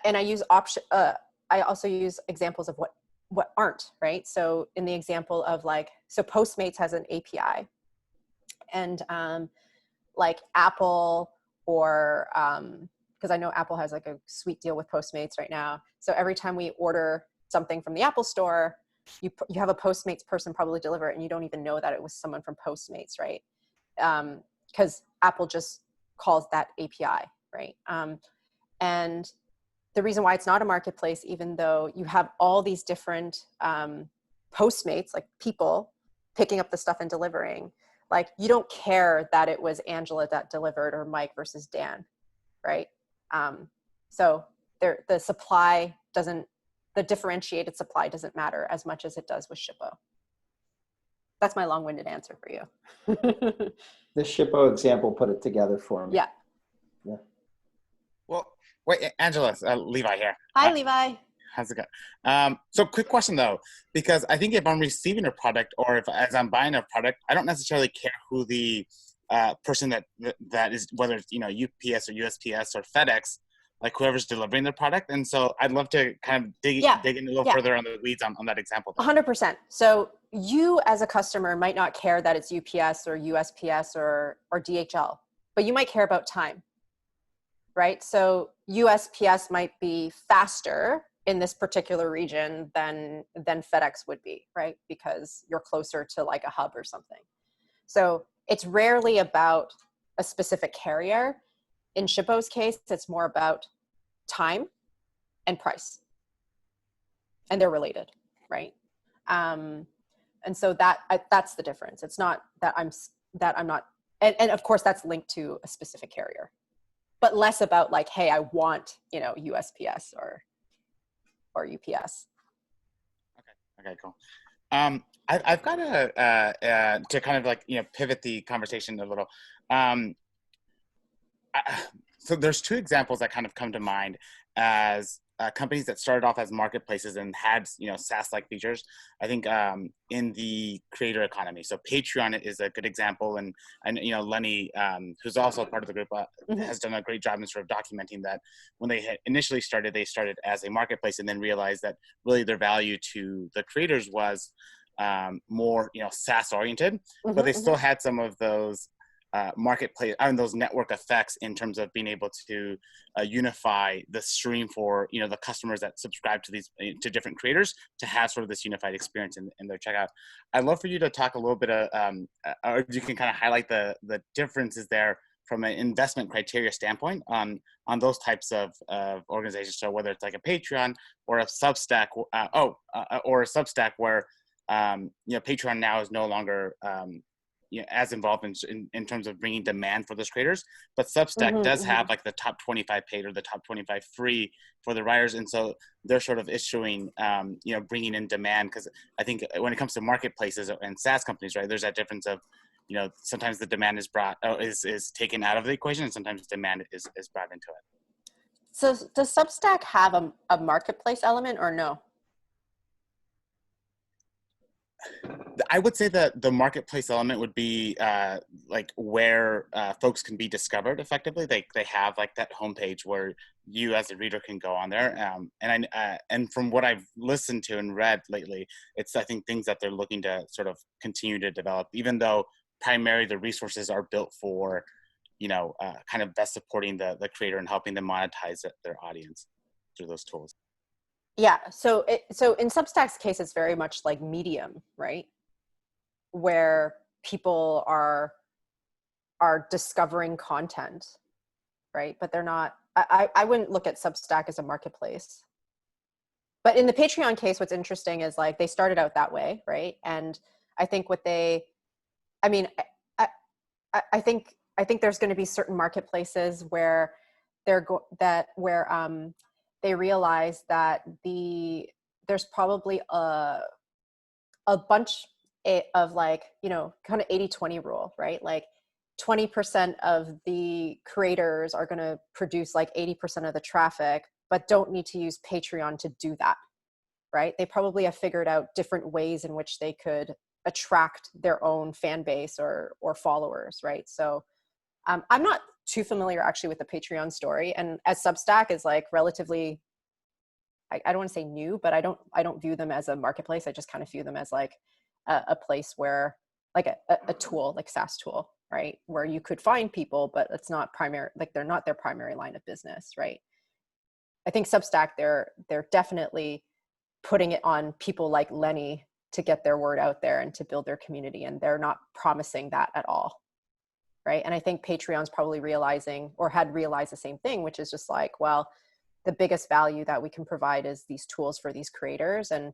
S2: and I use I also use examples of what aren't, right? So in the example of so Postmates has an API, and like Apple or because I know Apple has like a sweet deal with Postmates right now. So every time we order something from the Apple store, you have a Postmates person probably deliver it, and you don't even know that it was someone from Postmates, right? Because Apple just calls that API, right? And the reason why it's not a marketplace, even though you have all these different Postmates, like people picking up the stuff and delivering, like you don't care that it was Angela that delivered or Mike versus Dan, right? So the supply the differentiated supply doesn't matter as much as it does with Shippo. That's my long-winded answer for you.
S3: The Shippo example put it together for me.
S2: Yeah.
S3: Yeah.
S4: Well, wait, Angela, Levi here.
S2: Hi, Levi.
S4: How's it going? So quick question though, because I think if I'm receiving a product or if as I'm buying a product, I don't necessarily care who the person that is, whether it's, UPS or USPS or FedEx, like whoever's delivering the product. And so I'd love to kind of dig in a little further on the weeds on that example.
S2: 100%. So you as a customer might not care that it's UPS or USPS or DHL, but you might care about time, right? So USPS might be faster in this particular region than FedEx would be, right? Because you're closer to like a hub or something. So it's rarely about a specific carrier. In Shippo's case, it's more about time and price, and they're related, right? And so that's the difference. It's not that I'm not, and of course that's linked to a specific carrier, but less about like, hey, I want USPS or UPS.
S4: Okay, cool. I've got to kind of like pivot the conversation a little. So there's two examples that kind of come to mind as companies that started off as marketplaces and had SaaS-like features. I think in the creator economy. So Patreon is a good example, and Lenny, who's also part of the group, has done a great job in sort of documenting that when they had initially started, they started as a marketplace and then realized that really their value to the creators was more SaaS oriented, but they still had some of those marketplace and those network effects in terms of being able to unify the stream for the customers that subscribe to these to different creators to have sort of this unified experience in their checkout. I'd love for you to talk a little bit or you can kind of highlight the differences there from an investment criteria standpoint on those types of organizations. So whether it's like a Patreon or a Substack, or a Substack where Patreon now is no longer as involved in terms of bringing demand for those creators, but Substack does have like the top 25 paid or the top 25 free for the writers, and so they're sort of issuing, bringing in demand, because I think when it comes to marketplaces and SaaS companies, right, there's that difference of, sometimes the demand is taken out of the equation, and sometimes demand is brought into it.
S2: So does Substack have a marketplace element or no?
S4: I would say that the marketplace element would be like where folks can be discovered effectively. They have like that homepage where you as a reader can go on there. And from what I've listened to and read lately, it's, I think, things that they're looking to sort of continue to develop, even though primarily the resources are built for, kind of best supporting the creator and helping them monetize their audience through those tools.
S2: Yeah. So in Substack's case, it's very much like Medium, right? Where people are discovering content, right? But they're not I wouldn't look at Substack as a marketplace. But in the Patreon case, what's interesting is like they started out that way, right? And I think I mean, I think there's going to be certain marketplaces where they realize that there's probably a bunch of like, kind of 80-20 rule, right? Like 20% of the creators are going to produce like 80% of the traffic, but don't need to use Patreon to do that, right? They probably have figured out different ways in which they could attract their own fan base or followers, right? So I'm not too familiar actually with the Patreon story, and as Substack is like relatively, I don't want to say new, but I don't view them as a marketplace. I just kind of view them as like a place where like a tool, like SaaS tool, right? Where you could find people, but it's not primary, like they're not their primary line of business, right? I think Substack, they're definitely putting it on people like Lenny to get their word out there and to build their community. And they're not promising that at all, right? And I think Patreon's probably realizing, or had realized the same thing, which is just like, well, the biggest value that we can provide is these tools for these creators. And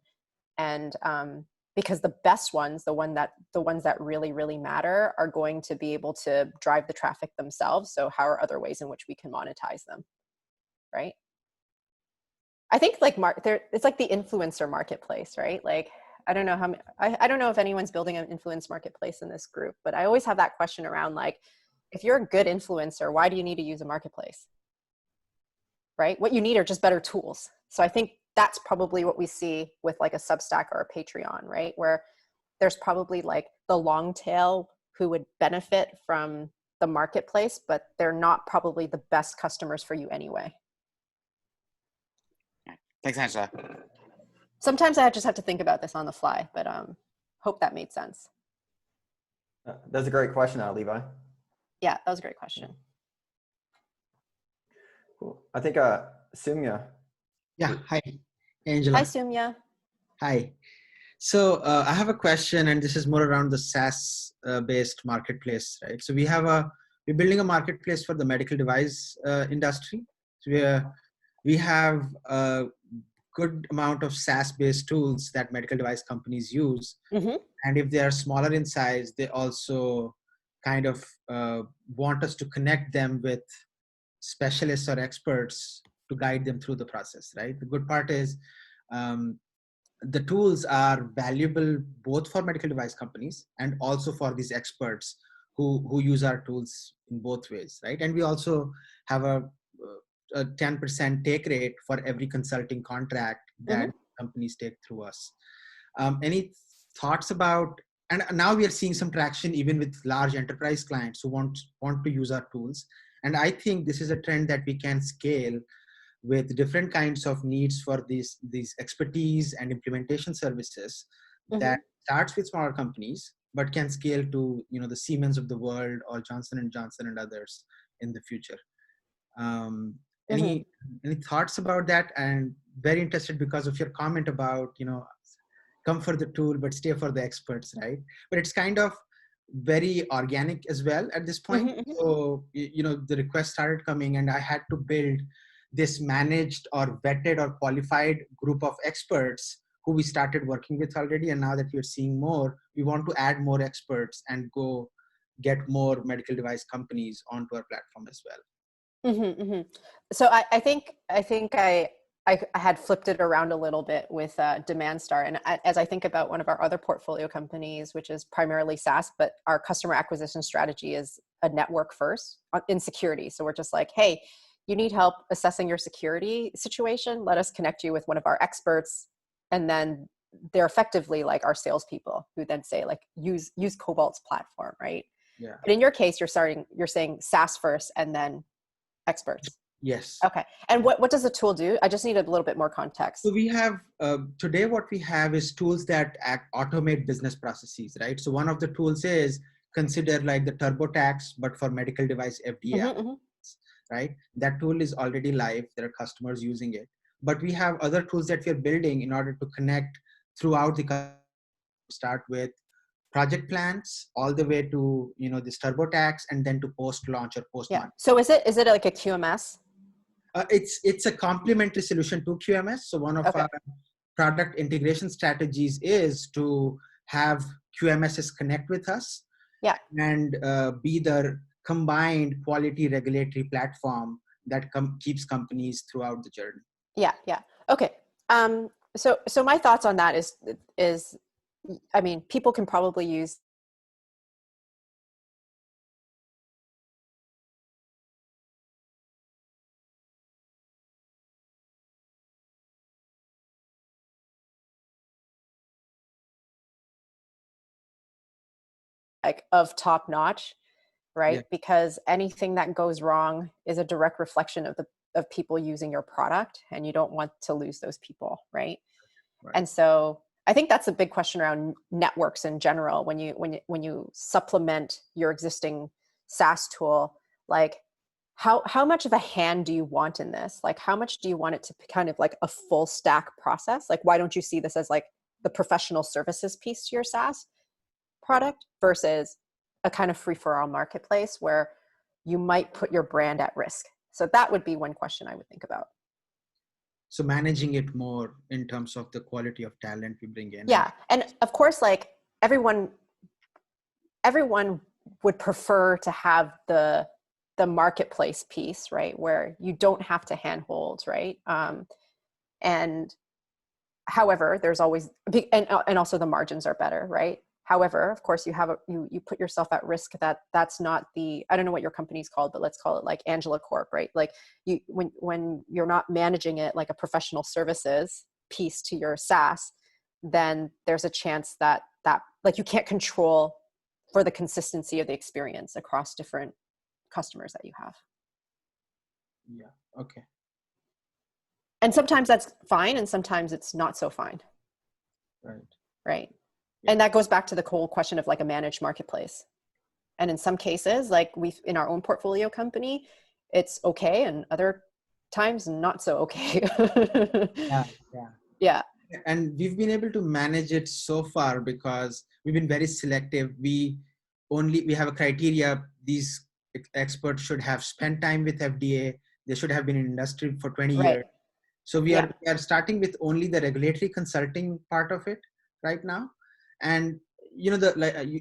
S2: because the best ones, the ones that really, really matter are going to be able to drive the traffic themselves. So how are other ways in which we can monetize them, right? I think like it's like the influencer marketplace, right? Like, I don't know I don't know if anyone's building an influence marketplace in this group, but I always have that question around like, if you're a good influencer, why do you need to use a marketplace? Right? What you need are just better tools. So I think that's probably what we see with like a Substack or a Patreon, right? Where there's probably like the long tail who would benefit from the marketplace, but they're not probably the best customers for you anyway.
S4: Thanks, Angela.
S2: Sometimes I just have to think about this on the fly, but hope that made sense.
S1: That's a great question, Levi.
S2: Yeah, that was a great question.
S1: Cool. I think Sumya.
S5: Yeah, hi, Angela.
S2: Hi, Sumya.
S5: Hi. So I have a question, and this is more around the SaaS based marketplace, right? So we're building a marketplace for the medical device industry. So we have a good amount of SaaS based tools that medical device companies use.
S2: Mm-hmm.
S5: And if they are smaller in size, they also kind of want us to connect them with specialists or experts to guide them through the process, right? The good part is the tools are valuable both for medical device companies and also for these experts who use our tools in both ways, right? And we also have a 10% take rate for every consulting contract that companies take through us. Any thoughts about, and now we are seeing some traction even with large enterprise clients who want to use our tools. And I think this is a trend that we can scale with different kinds of needs for these expertise and implementation services that starts with smaller companies, but can scale to, the Siemens of the world or Johnson & Johnson and others in the future. Any thoughts about that? And very interested because of your comment about, come for the tool, but stay for the experts, right? But it's kind of very organic as well at this point. So, the request started coming and I had to build this managed or vetted or qualified group of experts who we started working with already. And now that we're seeing more, we want to add more experts and go get more medical device companies onto our platform as well.
S2: So I think I had flipped it around a little bit with Demand Star. And as I think about one of our other portfolio companies, which is primarily SaaS, but our customer acquisition strategy is a network first in security. So we're just like, hey, you need help assessing your security situation? Let us connect you with one of our experts. And then they're effectively like our salespeople who then say like, use Cobalt's platform, right?
S5: Yeah.
S2: But in your case, you're saying SaaS first and then experts.
S5: Yes.
S2: Okay. And what does the tool do? I just need a little bit more context.
S5: So we have, today what we have is tools that automate business processes, right? So one of the tools is consider like the TurboTax, but for medical device FDA, right? That tool is already live. There are customers using it. But we have other tools that we're building in order to connect throughout the start with project plans all the way to, this TurboTax and then to post-launch or post-launch.
S2: Yeah. So is it like a QMS?
S5: It's a complementary solution to QMS. So one of our product integration strategies is to have QMSs connect with us, and be the combined quality regulatory platform that keeps companies throughout the journey.
S2: Yeah. Okay. So my thoughts on that is, I mean, people can probably use like of top notch, right? Because anything that goes wrong is a direct reflection of people using your product, and you don't want to lose those people, right? And so I think that's a big question around networks in general. When you supplement your existing SaaS tool, like how much of a hand do you want in this? Like how much do you want it to be kind of like a full stack process? Like why don't you see this as like the professional services piece to your SaaS product versus a kind of free-for-all marketplace where you might put your brand at risk? So that would be one question I would think about.
S5: So managing it more in terms of the quality of talent we bring in.
S2: Yeah. And of course, like everyone would prefer to have the marketplace piece, right? Where you don't have to handhold, right? And however, there's always and also the margins are better, right? However, of course, you put yourself at risk that's not I don't know what your company's called, but let's call it like Angela Corp, right? Like when you're not managing it like a professional services piece to your SaaS, then there's a chance that like you can't control for the consistency of the experience across different customers that you have.
S5: Yeah. Okay.
S2: And sometimes that's fine, and sometimes it's not so fine. Right. Yeah. And that goes back to the whole question of like a managed marketplace. And in some cases, like in our own portfolio company, it's okay, and other times not so okay. Yeah.
S5: And we've been able to manage it so far because we've been very selective. We have a criteria. These experts should have spent time with FDA. They should have been in industry for 20 years. So we are starting with only the regulatory consulting part of it right now. And you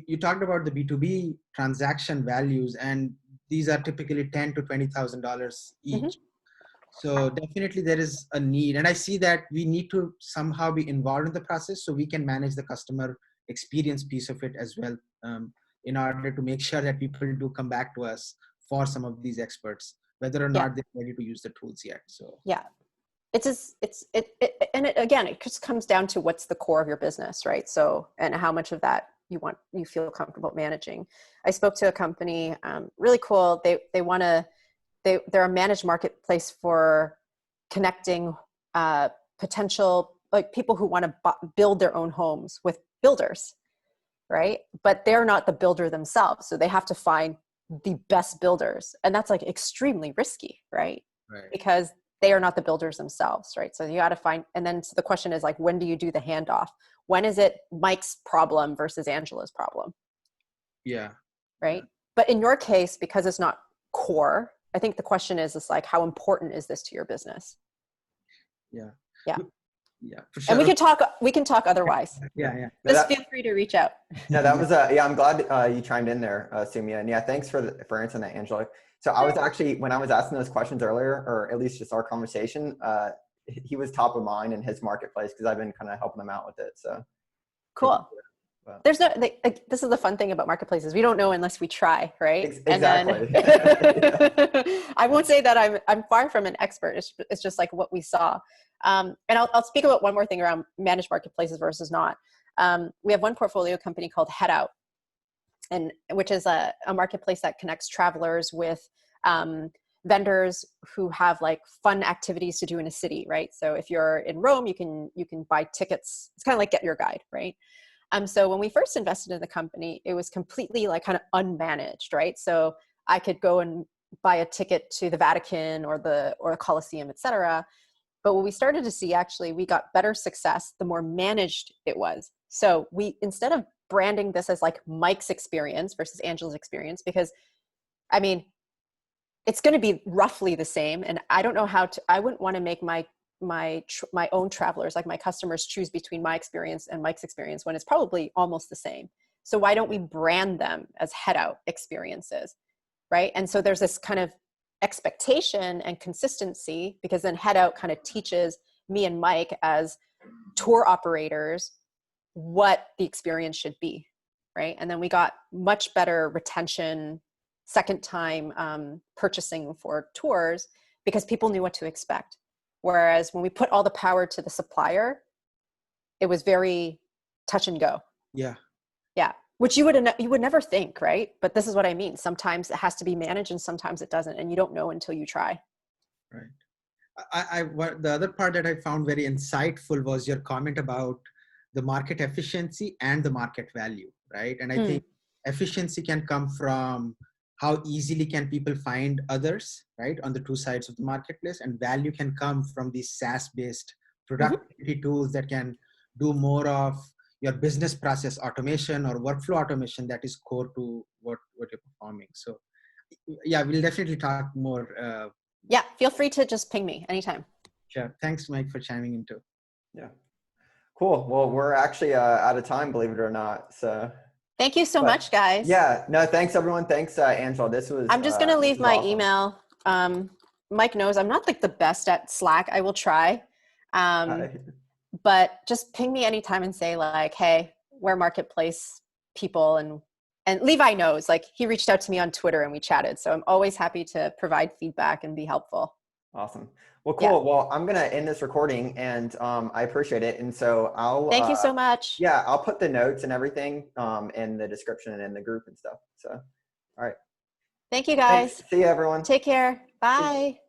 S5: you talked about the B2B transaction values, and these are typically $10,000 to $20,000 each. Mm-hmm. So definitely there is a need, and I see that we need to somehow be involved in the process so we can manage the customer experience piece of it as well, in order to make sure that people do come back to us for some of these experts, whether or not they're ready to use the tools yet. So
S2: again, it just comes down to what's the core of your business, right? So, and how much of that you feel comfortable managing. I spoke to a company, really cool. They're a managed marketplace for connecting potential, like people who want to build their own homes with builders, right? But they're not the builder themselves. So they have to find the best builders. And that's like extremely risky, right? Because they are not the builders themselves, right? So you got to find, and then so the question is like, when do you do the handoff? When is it Mike's problem versus Angela's problem?
S5: Yeah.
S2: Right. Yeah. But in your case, because it's not core, I think the question is like, how important is this to your business?
S5: Yeah.
S2: Yeah.
S5: Yeah, for sure.
S2: And we can talk otherwise.
S5: Yeah.
S2: Just feel free to reach out.
S1: No, that was I'm glad you chimed in there, Sumia. And yeah, thanks for answering that, Angela. So I was actually, when I was asking those questions earlier, or at least just our conversation, he was top of mind in his marketplace because I've been kind of helping him out with it. So
S2: cool. There's this is the fun thing about marketplaces. We don't know unless we try, right?
S1: Exactly.
S2: And then, I won't say that I'm far from an expert. It's just like what we saw. And I'll speak about one more thing around managed marketplaces versus not. We have one portfolio company called Head Out, and which is a marketplace that connects travelers with vendors who have like fun activities to do in a city, right? So if you're in Rome, you can buy tickets. It's kind of like Get Your Guide, right? So when we first invested in the company, it was completely like kind of unmanaged, right? So I could go and buy a ticket to the Vatican or the Colosseum, et cetera. But what we started to see, actually, we got better success the more managed it was. So we, instead of branding this as like Mike's experience versus Angela's experience, because I mean, it's going to be roughly the same. And I don't know how to, I wouldn't want to make my own travelers, like my customers, choose between my experience and Mike's experience when it's probably almost the same. So why don't we brand them as head out experiences, right? And so there's this kind of expectation and consistency, because then head out kind of teaches me and Mike as tour operators what the experience should be, right? And then we got much better retention, second time purchasing for tours, because people knew what to expect. Whereas when we put all the power to the supplier, it was very touch and go.
S5: Yeah.
S2: Yeah. Which you would never think, right? But this is what I mean. Sometimes it has to be managed and sometimes it doesn't. And you don't know until you try.
S5: Right. The other part that I found very insightful was your comment about the market efficiency and the market value, right? And I think efficiency can come from how easily can people find others, right, on the two sides of the marketplace, and value can come from these SaaS-based productivity tools that can do more of your business process automation or workflow automation that is core to what you're performing. So yeah, we'll definitely talk more.
S2: Yeah, feel free to just ping me anytime.
S5: Sure. Thanks, Mike, for chiming in too.
S1: Yeah. Cool. Well, we're actually out of time, believe it or not. So
S2: thank you so much, guys.
S1: Yeah. No, thanks everyone. Thanks, Angela. This was
S2: I'm just going to leave my
S1: awesome.
S2: email. Mike knows I'm not like the best at Slack. I will try. But just ping me anytime and say like, hey, we're marketplace people. And Levi knows, like, he reached out to me on Twitter and we chatted. So I'm always happy to provide feedback and be helpful.
S1: Awesome. Well, cool. Yeah. Well, I'm going to end this recording and I appreciate it. And so
S2: thank you so much.
S1: Yeah, I'll put the notes and everything in the description and in the group and stuff. So, all right.
S2: Thank you guys.
S1: Thanks. See you, everyone.
S2: Take care. Bye.